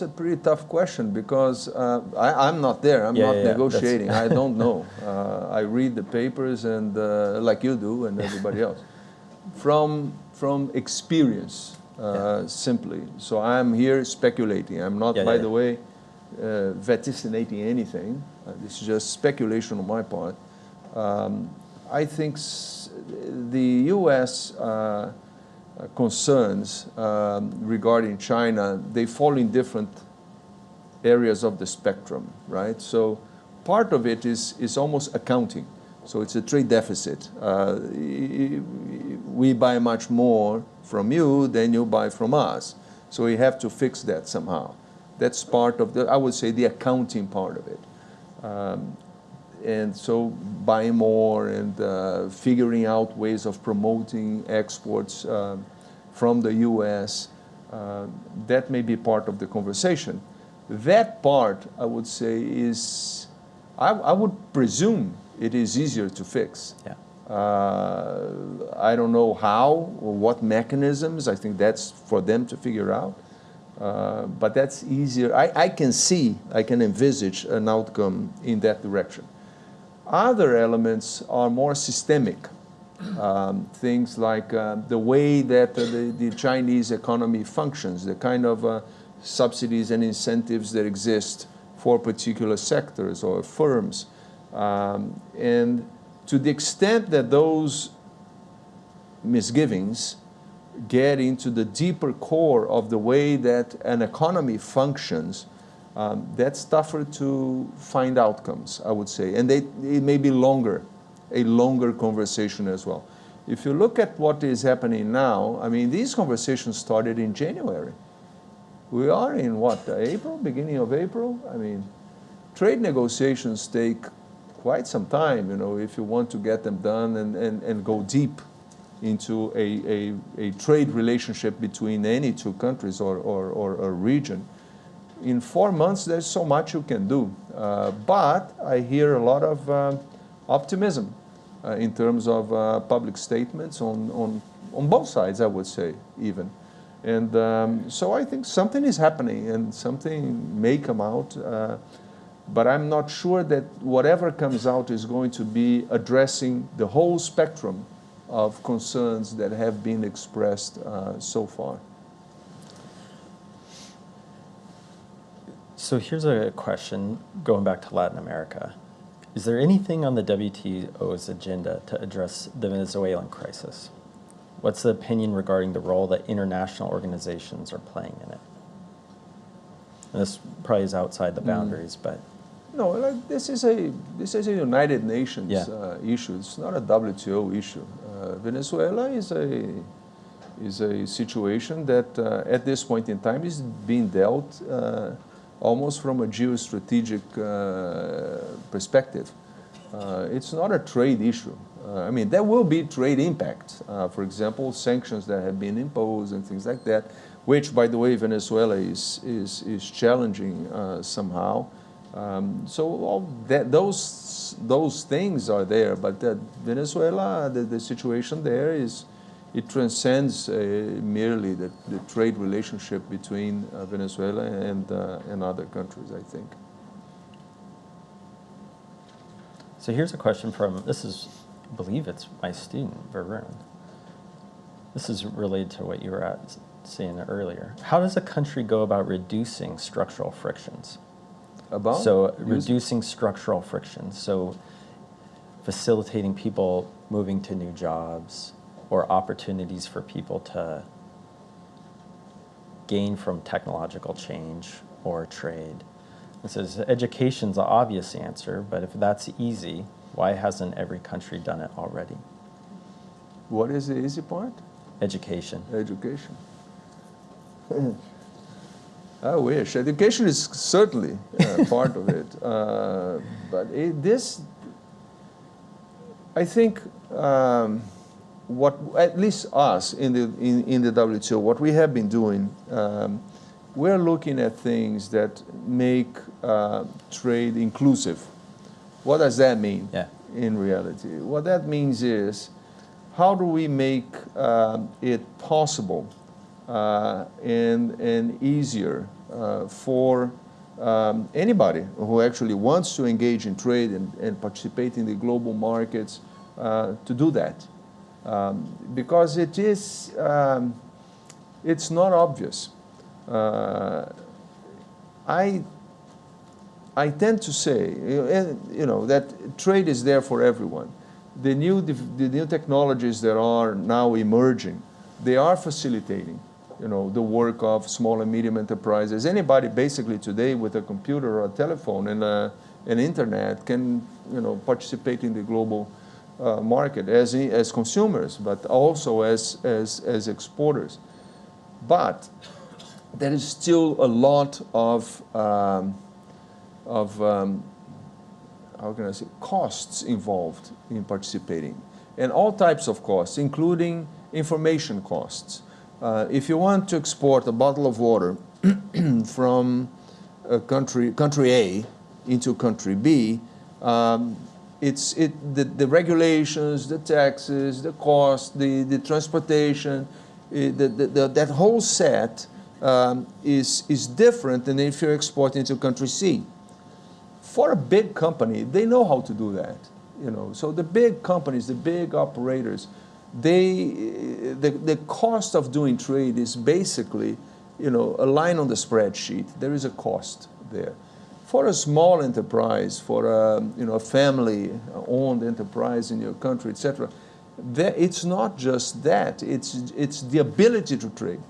a pretty tough question because I'm not there. I'm not negotiating. I don't know. I read the papers and like you do and everybody else. From experience, simply. So I'm here speculating. I'm not, by the way, vaticinating anything. This is just speculation on my part. I think the U.S. Concerns regarding China, they fall in different areas of the spectrum, right? So part of it is almost accounting. So it's a trade deficit. We buy much more from you than you buy from us. So we have to fix that somehow. That's part of I would say, the accounting part of it. And so buying more and figuring out ways of promoting exports from the U.S., that may be part of the conversation. That part, I would say, is, I would presume it is easier to fix. Yeah. I don't know how or what mechanisms. I think that's for them to figure out. But that's easier. I can envisage an outcome in that direction. Other elements are more systemic. Things like the way that the Chinese economy functions, the kind of subsidies and incentives that exist for particular sectors or firms. And to the extent that those misgivings get into the deeper core of the way that an economy functions, that's tougher to find outcomes, I would say. And it may be a longer conversation as well. If you look at what is happening now, I mean, these conversations started in January. We are in what, April, beginning of April? I mean, trade negotiations take quite some time, you know, if you want to get them done and go deep into a trade relationship between any two countries or a region. In 4 months, there's so much you can do. But I hear a lot of optimism in terms of public statements on both sides, I would say, even. And so I think something is happening and something may come out. But I'm not sure that whatever comes out is going to be addressing the whole spectrum of concerns that have been expressed so far. So here's a question, going back to Latin America. Is there anything on the WTO's agenda to address the Venezuelan crisis? What's the opinion regarding the role that international organizations are playing in it? And this probably is outside the boundaries, but... No, like, this is a United Nations issue. It's not a WTO issue. Venezuela is a situation that at this point in time is being dealt almost from a geostrategic perspective. It's not a trade issue. I mean, there will be trade impact. For example, sanctions that have been imposed and things like that which, by the way, Venezuela is challenging somehow. So all that, those things are there, but Venezuela, the situation there it transcends merely the trade relationship between Venezuela and other countries, I think. So here's a question from, I believe it's my student, Varun. This is related to what you were saying earlier. How does a country go about reducing structural frictions? Reducing structural frictions, so facilitating people moving to new jobs or opportunities for people to gain from technological change or trade. It says education's the obvious answer, but if that's easy, why hasn't every country done it already? What is the easy part? Education. Education. I wish. Education is certainly part of it. But I think, what at least us in the WTO, what we have been doing, we're looking at things that make trade inclusive. What does that mean in reality? What that means is, how do we make it possible and easier for anybody who actually wants to engage in trade and participate in the global markets to do that? Because it's not obvious. I tend to say, that trade is there for everyone. The new technologies that are now emerging, they are facilitating, the work of small and medium enterprises. Anybody basically today with a computer or a telephone and an internet can, participate in the global market as consumers, but also as exporters. But there is still a lot of how can I say, costs involved in participating, and all types of costs, including information costs. If you want to export a bottle of water from a country A into country B, the regulations, the taxes, the cost, the transportation, that whole set is different than if you're exporting to country C. For a big company, they know how to do that. So the big companies, the big operators, the cost of doing trade is basically, a line on the spreadsheet. There is a cost there. For a small enterprise, for a family-owned enterprise in your country, etc., it's not just that. It's the ability to trade,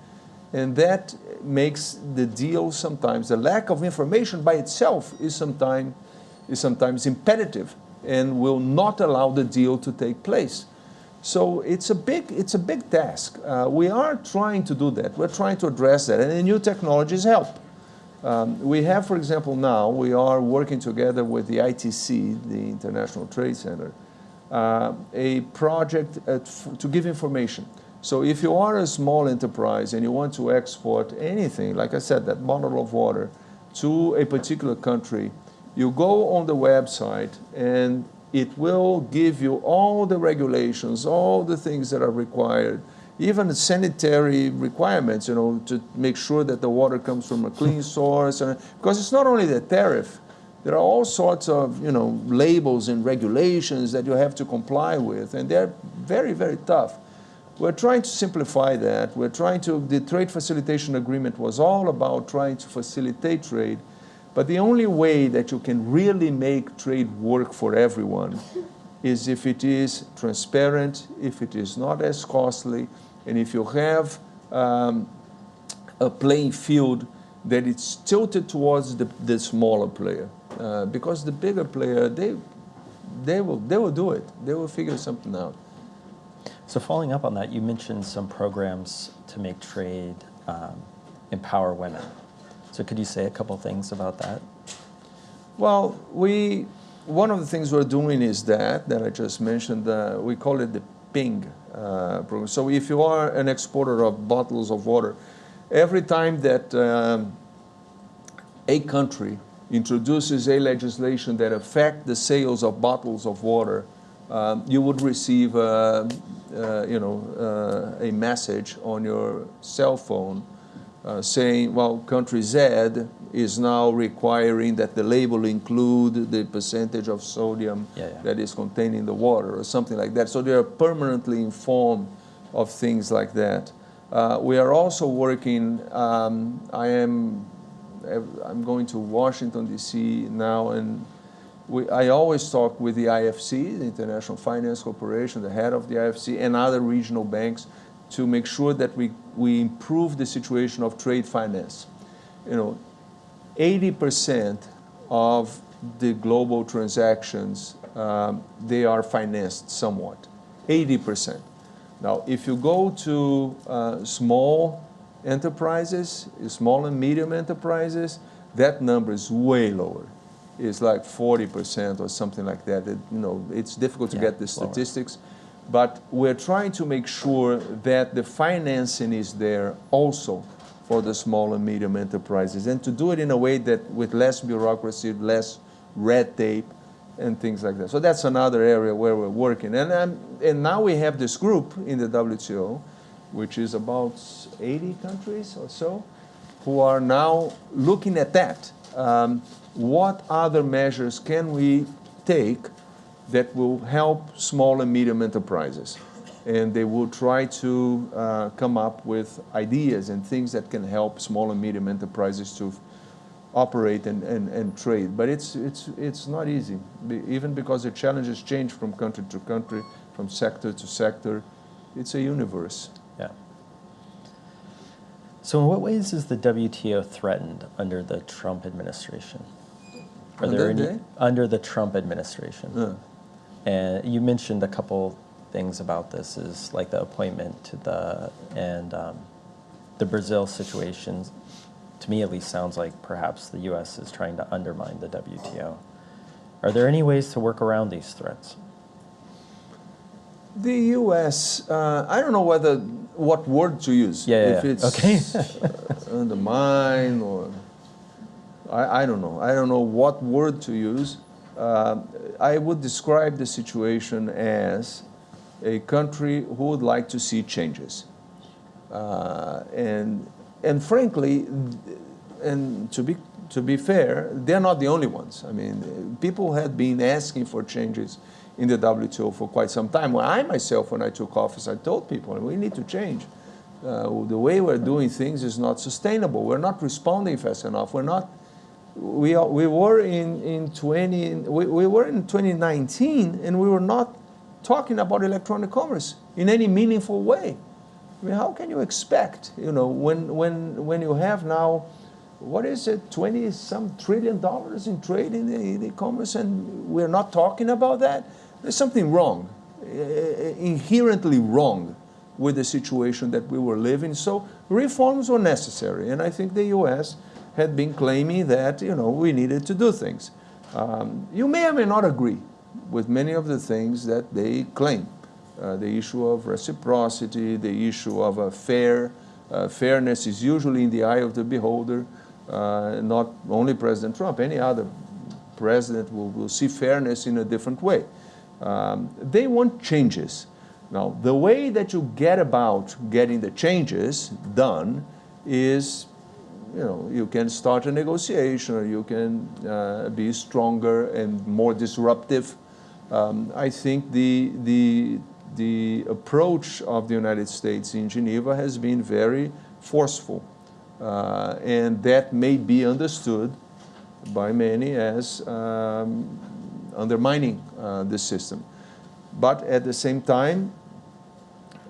and that makes the deal sometimes. The lack of information by itself is sometimes imperative and will not allow the deal to take place. So it's a big task. We are trying to do that. We're trying to address that, and the new technologies help. We have, for example, now we are working together with the ITC, the International Trade Center, a project to give information. So if you are a small enterprise and you want to export anything, like I said, that bottle of water, to a particular country, you go on the website and it will give you all the regulations, all the things that are required, even the sanitary requirements, to make sure that the water comes from a clean source. Because it's not only the tariff, there are all sorts of, labels and regulations that you have to comply with, and they're very, very tough. We're trying to simplify that. The trade facilitation agreement was all about trying to facilitate trade, but the only way that you can really make trade work for everyone is if it is transparent, if it is not as costly, and if you have a playing field that it's tilted towards the smaller player. Because the bigger player, they will do it. They will figure something out. So following up on that, you mentioned some programs to make trade empower women. So could you say a couple things about that? Well, one of the things we're doing is that I just mentioned. We call it the PING program. So if you are an exporter of bottles of water, every time that a country introduces a legislation that affects the sales of bottles of water, you would receive a message on your cell phone saying, well, country Z is now requiring that the label include the percentage of sodium that is contained in the water or something like that. So they are permanently informed of things like that. We are also working, I'm going to Washington, D.C. now, and I always talk with the IFC, the International Finance Corporation, the head of the IFC, and other regional banks to make sure that we improve the situation of trade finance. 80% of the global transactions, they are financed somewhat, 80%. Now, if you go to small enterprises, small and medium enterprises, that number is way lower. It's like 40% or something like that. It's difficult to get the statistics, but we're trying to make sure that the financing is there also for the small and medium enterprises, and to do it in a way that with less bureaucracy, less red tape, and things like that. So that's another area where we're working. And now we have this group in the WTO, which is about 80 countries or so, who are now looking at that. What other measures can we take that will help small and medium enterprises? And they will try to come up with ideas and things that can help small and medium enterprises to operate and trade. But it's not easy, even because the challenges change from country to country, from sector to sector. It's a universe. Yeah. So in what ways is the WTO threatened under the Trump administration? Are there any under the Trump administration? And you mentioned a couple things about this, is like the appointment to the Brazil situation. To me, at least, sounds like perhaps the U.S. is trying to undermine the WTO. Are there any ways to work around these threats? The U.S., I don't know what word to use. If it's undermine or I don't know. I don't know what word to use. I would describe the situation as a country who would like to see changes. And frankly, and to be fair, they're not the only ones. I mean, people had been asking for changes in the WTO for quite some time. When I took office, I told people, we need to change. The way we're doing things is not sustainable. We're not responding fast enough. We were in 2019, and we were not talking about electronic commerce in any meaningful way. I mean, how can you expect, when you have now, what is it, $20-some trillion in trade in e-commerce, and we're not talking about that? There's something wrong, inherently wrong with the situation that we were living. So reforms were necessary, and I think the U.S. had been claiming that, we needed to do things. You may or may not agree with many of the things that they claim. The issue of reciprocity, the issue of fairness is usually in the eye of the beholder. Not only President Trump, any other president will see fairness in a different way. They want changes. Now, the way that you get about getting the changes done is, you can start a negotiation, or you can be stronger and more disruptive. I think the approach of the United States in Geneva has been very forceful, and that may be understood by many as undermining the system. But at the same time,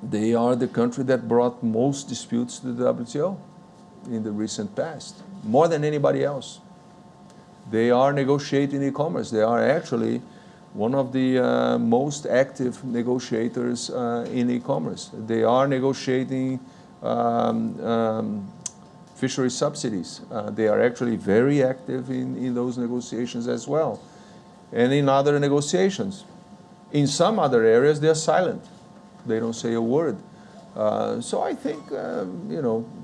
they are the country that brought most disputes to the WTO in the recent past, more than anybody else. They are negotiating e-commerce. They are actually one of the most active negotiators in e-commerce. They are negotiating fishery subsidies. They are actually very active in those negotiations as well, and in other negotiations. In some other areas, they're silent. They don't say a word. So I think,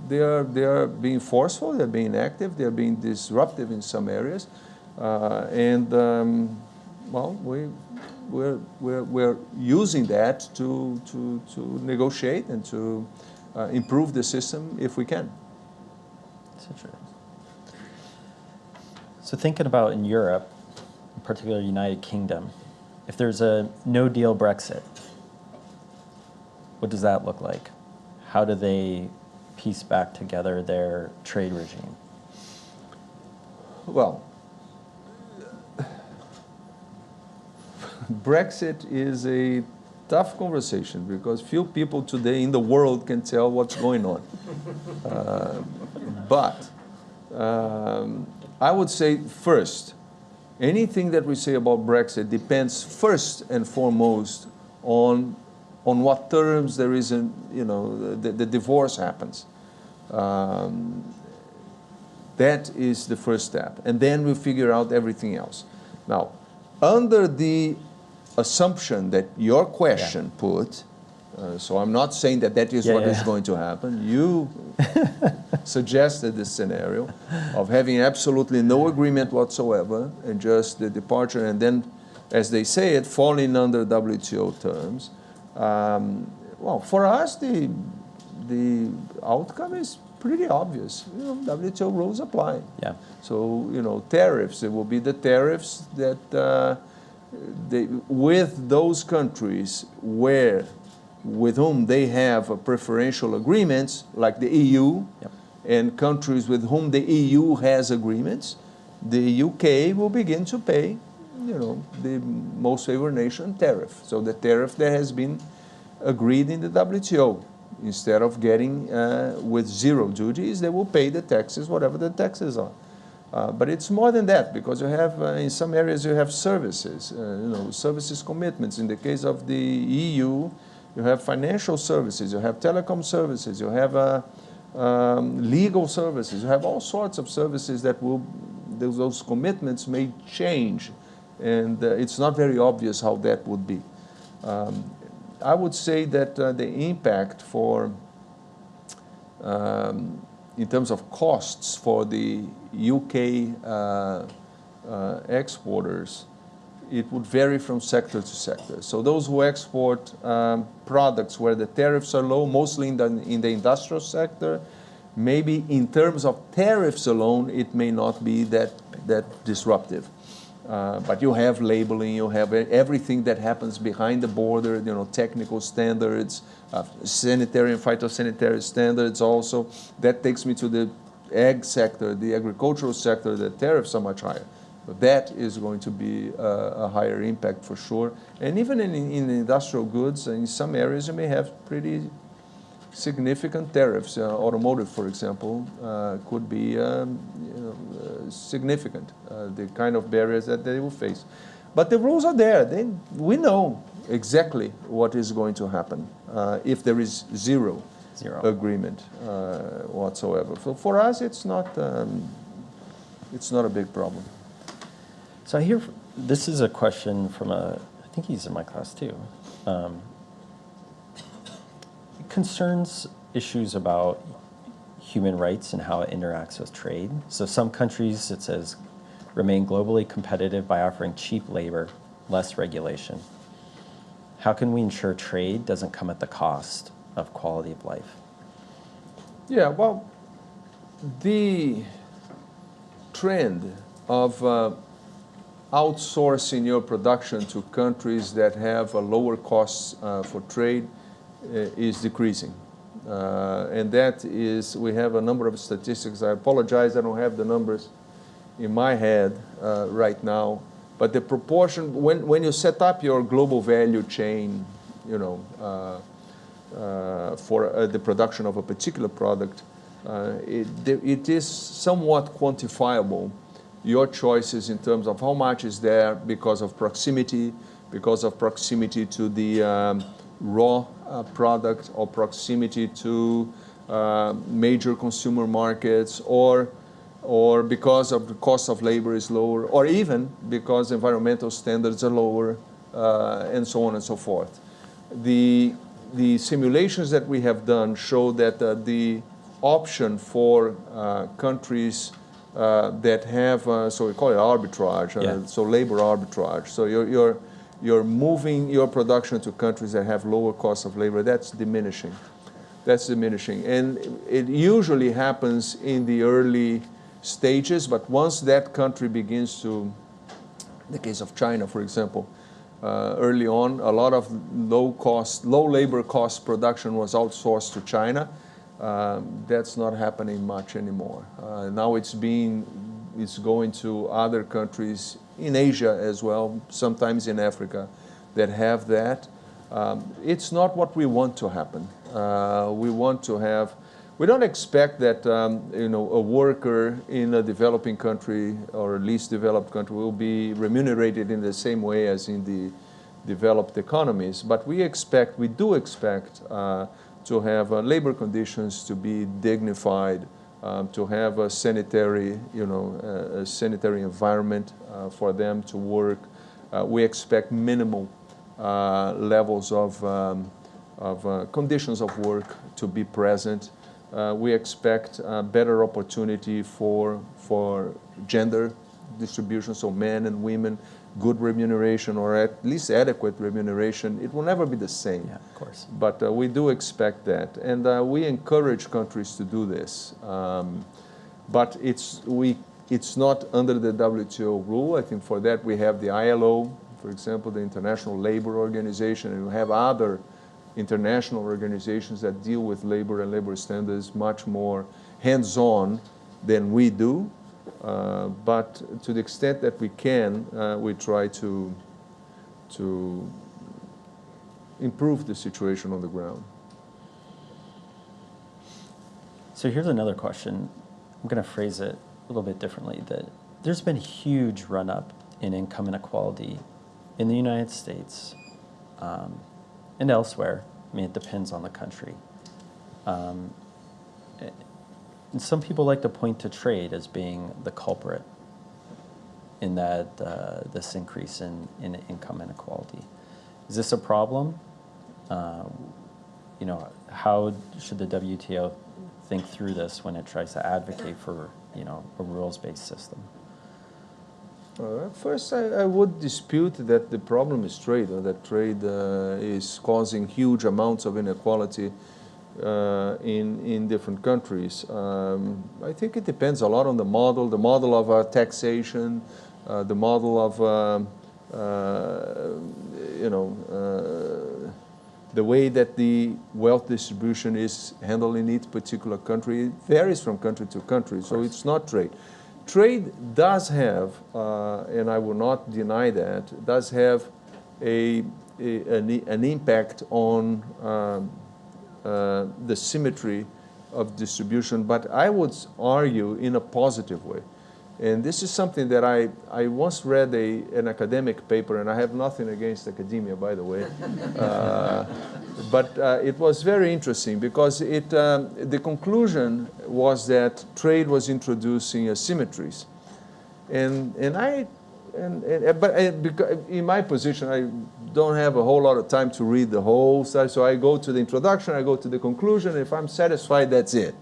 they are being forceful, they're being active, they're being disruptive in some areas, well, we're using that to negotiate and to improve the system if we can. So thinking about in Europe, in particular United Kingdom, if there's a no-deal Brexit, what does that look like? How do they piece back together their trade regime? Well, Brexit is a tough conversation because few people today in the world can tell what's going on. But I would say first, anything that we say about Brexit depends first and foremost on what terms there is, the divorce happens. That is the first step. And then we figure out everything else. Now, under the assumption that your question put, so I'm not saying that is what is going to happen. You suggested this scenario of having absolutely no agreement whatsoever and just the departure, and then, as they say it, falling under WTO terms. Well, for us, the outcome is pretty obvious. WTO rules apply. Yeah. So, tariffs, it will be the tariffs that with those countries with whom they have preferential agreements, like the EU, and countries with whom the EU has agreements, the UK will begin to pay, the most favored nation tariff. So the tariff that has been agreed in the WTO. Instead of getting with zero duties, they will pay the taxes, whatever the taxes are. But it's more than that, because you have, in some areas, you have services, services commitments. In the case of the EU, you have financial services, you have telecom services, you have legal services, you have all sorts of services that those commitments may change. And it's not very obvious how that would be. I would say that the impact in terms of costs for the UK exporters, it would vary from sector to sector. So those who export products where the tariffs are low, mostly in the industrial sector, maybe in terms of tariffs alone, it may not be that disruptive. But you have labeling, you have everything that happens behind the border, technical standards, sanitary and phytosanitary standards also. That takes me to the ag sector, the agricultural sector. The tariffs are much higher. But that is going to be a higher impact for sure. And even in industrial goods, in some areas you may have pretty significant tariffs. Automotive, for example, could be significant, the kind of barriers that they will face. But the rules are there. We know exactly what is going to happen if there is zero agreement whatsoever. So for us, it's not a big problem. So I hear this is a question from I think he's in my class too. It concerns issues about human rights and how it interacts with trade. So some countries, it says, remain globally competitive by offering cheap labor, less regulation. How can we ensure trade doesn't come at the cost of quality of life? Yeah, well, the trend of outsourcing your production to countries that have a lower costs for trade is decreasing. And that is, we have a number of statistics. I apologize, I don't have the numbers in my head right now. But the proportion, when you set up your global value chain, for the production of a particular product, it is somewhat quantifiable, your choices in terms of how much is there because of proximity to the raw product, or proximity to major consumer markets, or because of the cost of labor is lower, or even because environmental standards are lower, and so on and so forth. The simulations that we have done show that the option for countries that have, so we call it arbitrage, so labor arbitrage. So you're moving your production to countries that have lower cost of labor. That's diminishing. That's diminishing. And it usually happens in the early stages, but once that country begins to, in the case of China, for example, early on, a lot of low labor cost production was outsourced to China. That's not happening much anymore. Now it's going to other countries in Asia as well, sometimes in Africa, that have that. It's not what we want to happen. We don't expect that a worker in a developing country or least developed country will be remunerated in the same way as in the developed economies, but we do expect to have labor conditions to be dignified, to have a sanitary, a sanitary environment for them to work. We expect minimal levels of conditions of work to be present. We expect better opportunity for gender distribution, so men and women, good remuneration or at least adequate remuneration. It will never be the same. Yeah, of course. But we do expect that. And we encourage countries to do this. But it's not under the WTO rule. I think for that we have the ILO, for example, the International Labor Organization, and we have other international organizations that deal with labor and labor standards much more hands-on than we do. But to the extent that we can, we try to improve the situation on the ground. So here's another question. I'm going to phrase it a little bit differently. That there's been a huge run-up in income inequality in the United States and elsewhere. I mean, it depends on the country. And some people like to point to trade as being the culprit in that this increase in income inequality. Is this a problem? How should the WTO think through this when it tries to advocate for a rules-based system? First, I would dispute that the problem is trade, or that trade is causing huge amounts of inequality in different countries. I think it depends a lot on the model of taxation, the model of the way that the wealth distribution is handled in each particular country. It varies from country to country, so it's not trade. Trade does have, and I will not deny that, does have an impact on the symmetry of distribution, but I would argue in a positive way. And this is something that I once read an academic paper, and I have nothing against academia, by the way, but it was very interesting because the conclusion was that trade was introducing asymmetries, but in my position, I don't have a whole lot of time to read the whole stuff, so I go to the introduction, I go to the conclusion. If I'm satisfied, that's it.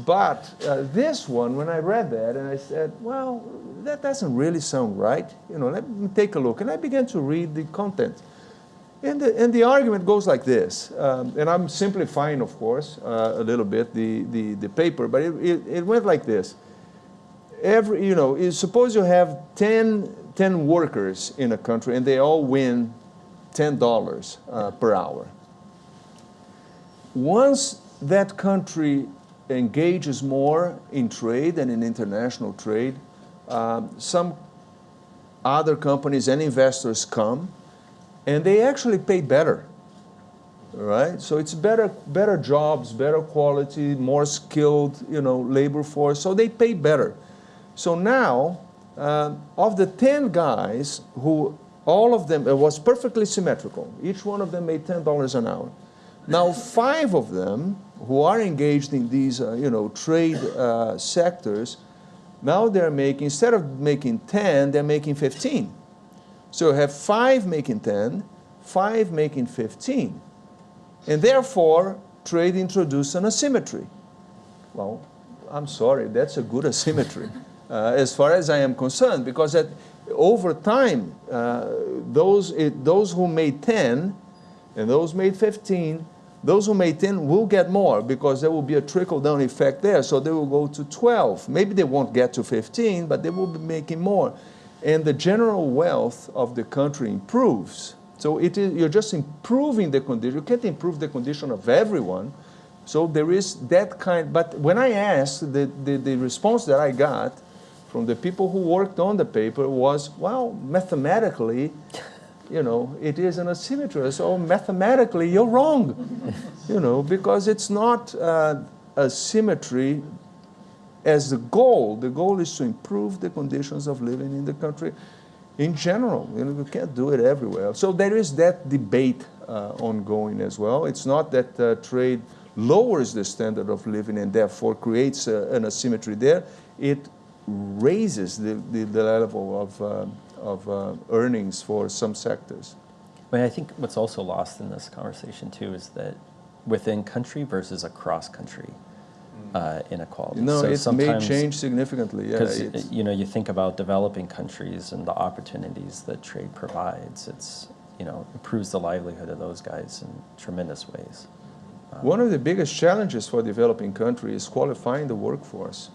But this one, when I read that, and I said, well, that doesn't really sound right. Let me take a look. And I began to read the content. And the argument goes like this. And I'm simplifying, of course, a little bit the paper, but it went like this. Suppose you have 10 workers in a country, and they all win $10 per hour. Once that country engages more in trade and in international trade, some other companies and investors come, and they actually pay better, right? So it's better jobs, better quality, more skilled, labor force. So they pay better. So now, of the 10 guys who all of them, it was perfectly symmetrical. Each one of them made $10 an hour. Now, 5 of them who are engaged in these, trade sectors, now they're making, instead of making 10, they're making 15. So you have 5 making 10, 5 making 15. And therefore, trade introduced an asymmetry. Well, I'm sorry, that's a good asymmetry as far as I am concerned, because over time, those who made 10 and those made 15, those who made 10 will get more because there will be a trickle-down effect there. So they will go to 12. Maybe they won't get to 15, but they will be making more. And the general wealth of the country improves. So you're just improving the condition. You can't improve the condition of everyone. So there is that kind. But when I asked, the response that I got from the people who worked on the paper was, well, mathematically, it is an asymmetry. So mathematically, you're wrong, because it's not a symmetry as the goal. The goal is to improve the conditions of living in the country in general. You can't do it everywhere. So there is that debate ongoing as well. It's not that trade lowers the standard of living and therefore creates an asymmetry there. It raises the level of earnings for some sectors. But I think what's also lost in this conversation too is that within country versus across country inequality. So it may change significantly. Because you think about developing countries and the opportunities that trade provides. It's improves the livelihood of those guys in tremendous ways. One of the biggest challenges for developing countries is qualifying the workforce.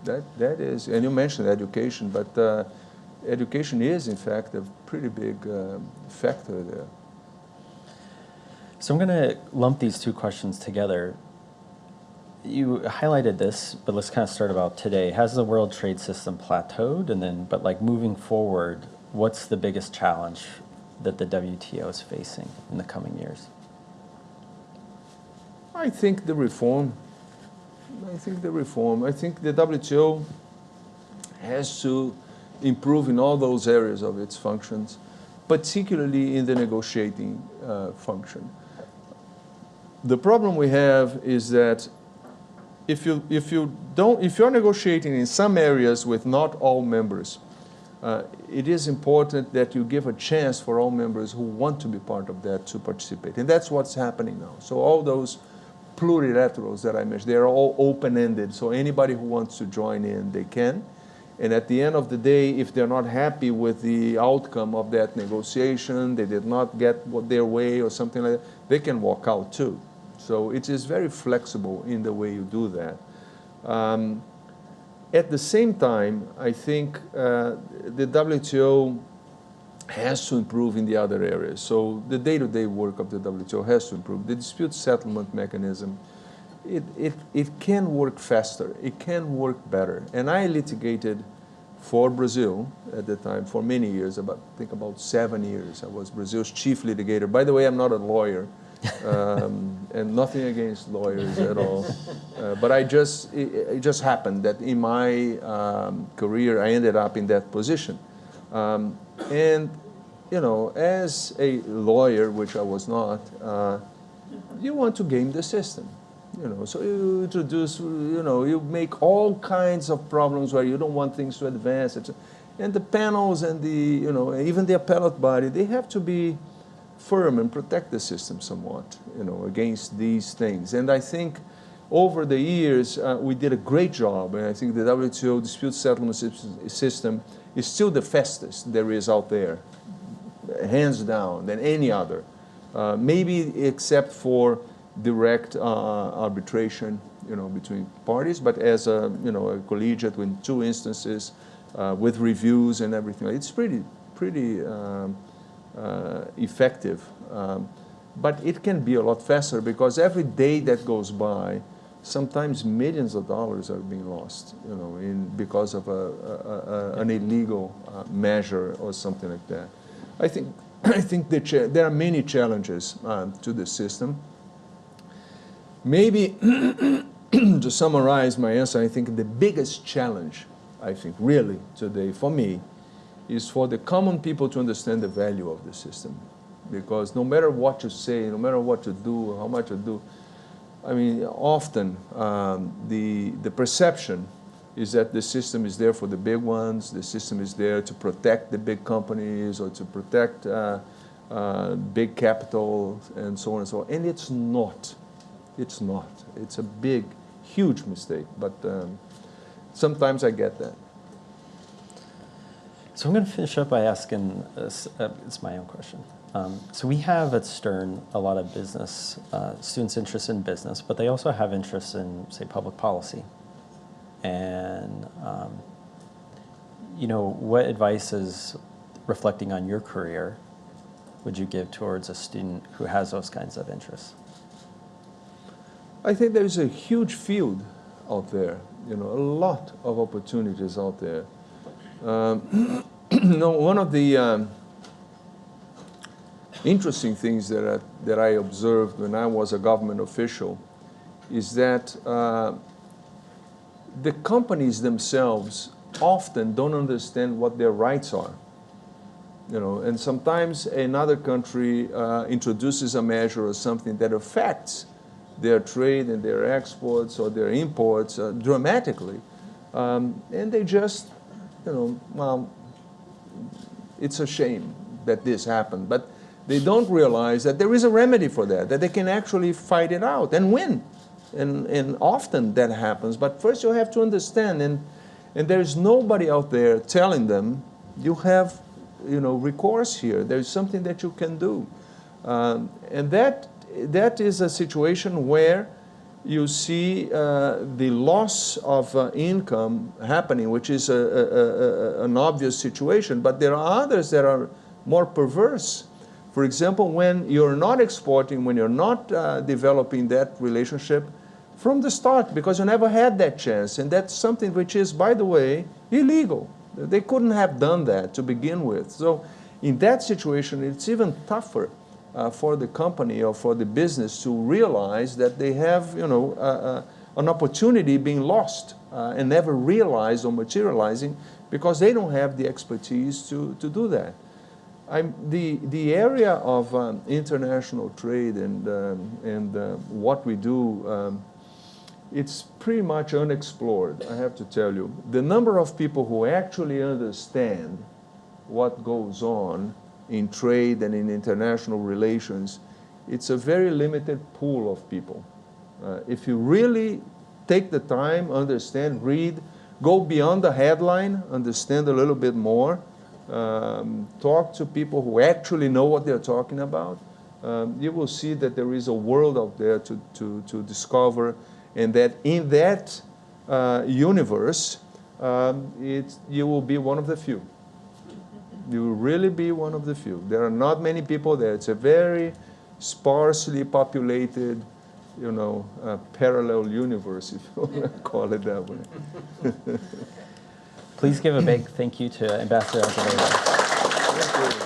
That is, and you mentioned education, but education is, in fact, a pretty big factor there. So I'm going to lump these two questions together. You highlighted this, but let's kind of start about today. Has the world trade system plateaued? And then, but moving forward, what's the biggest challenge that the WTO is facing in the coming years? I think the reform. I think the WTO has to improve in all those areas of its functions, particularly in the negotiating function. The problem we have is that if you're negotiating in some areas with not all members, it is important that you give a chance for all members who want to be part of that to participate, and that's what's happening now. So all those plurilaterals that I mentioned, they're all open-ended, so anybody who wants to join in, they can. And at the end of the day, if they're not happy with the outcome of that negotiation, they did not get their way or something like that, they can walk out too. So it is very flexible in the way you do that. At the same time, I think the WTO has to improve in the other areas. So the day-to-day work of the WTO has to improve. The dispute settlement mechanism, it can work faster. It can work better. And I litigated for Brazil at the time for many years, I think about 7 years. I was Brazil's chief litigator. By the way, I'm not a lawyer, and nothing against lawyers at all. But it just happened that in my career, I ended up in that position. And, as a lawyer, which I was not, you want to game the system. So you introduce, you make all kinds of problems where you don't want things to advance. And the panels and even the appellate body, they have to be firm and protect the system somewhat, against these things. And I think over the years, we did a great job. And I think the WTO dispute settlement system is still the fastest there is out there, hands down, than any other. Maybe except for direct arbitration, between parties, but as a collegiate with 2 instances, with reviews and everything, it's pretty effective. But it can be a lot faster because every day that goes by, sometimes millions of dollars are being lost, because of an illegal measure or something like that. I think there are many challenges to the system. Maybe to summarize my answer, I think the biggest challenge, really today for me, is for the common people to understand the value of the system. Because no matter what you say, no matter what you do, how much you do, often the perception is that the system is there for the big ones, the system is there to protect the big companies or to protect big capital and so on and so on. And it's not. It's not. It's a big, huge mistake, but sometimes I get that. So I'm going to finish up by asking, it's my own question. So we have at Stern a lot of business, students interested in business, but they also have interests in, say, public policy. And, what advice is, reflecting on your career, would you give towards a student who has those kinds of interests? I think there's a huge field out there, a lot of opportunities out there. One of the interesting things that I observed when I was a government official is that the companies themselves often don't understand what their rights are. And sometimes another country introduces a measure or something that affects their trade and their exports or their imports dramatically. And they just, well, it's a shame that this happened. But they don't realize that there is a remedy for that they can actually fight it out and win. And often that happens. But first you have to understand, and there's nobody out there telling them, you have recourse here. There's something that you can do. And that is a situation where you see the loss of income happening, which is an obvious situation. But there are others that are more perverse. For example, when you're not exporting, when you're not developing that relationship from the start, because you never had that chance. And that's something which is, by the way, illegal. They couldn't have done that to begin with. So in that situation, it's even tougher for the company or for the business to realize that they have, an opportunity being lost and never realized or materializing because they don't have the expertise to do that. The area of international trade and what we do, it's pretty much unexplored, I have to tell you. The number of people who actually understand what goes on in trade and in international relations, it's a very limited pool of people. If you really take the time, understand, read, go beyond the headline, understand a little bit more, talk to people who actually know what they're talking about, you will see that there is a world out there to discover, and that in that universe, you will be one of the few. You will really be one of the few. There are not many people there. It's a very sparsely populated, parallel universe, if you want to call it that way. Please give a big thank you to Ambassador Azevêdo.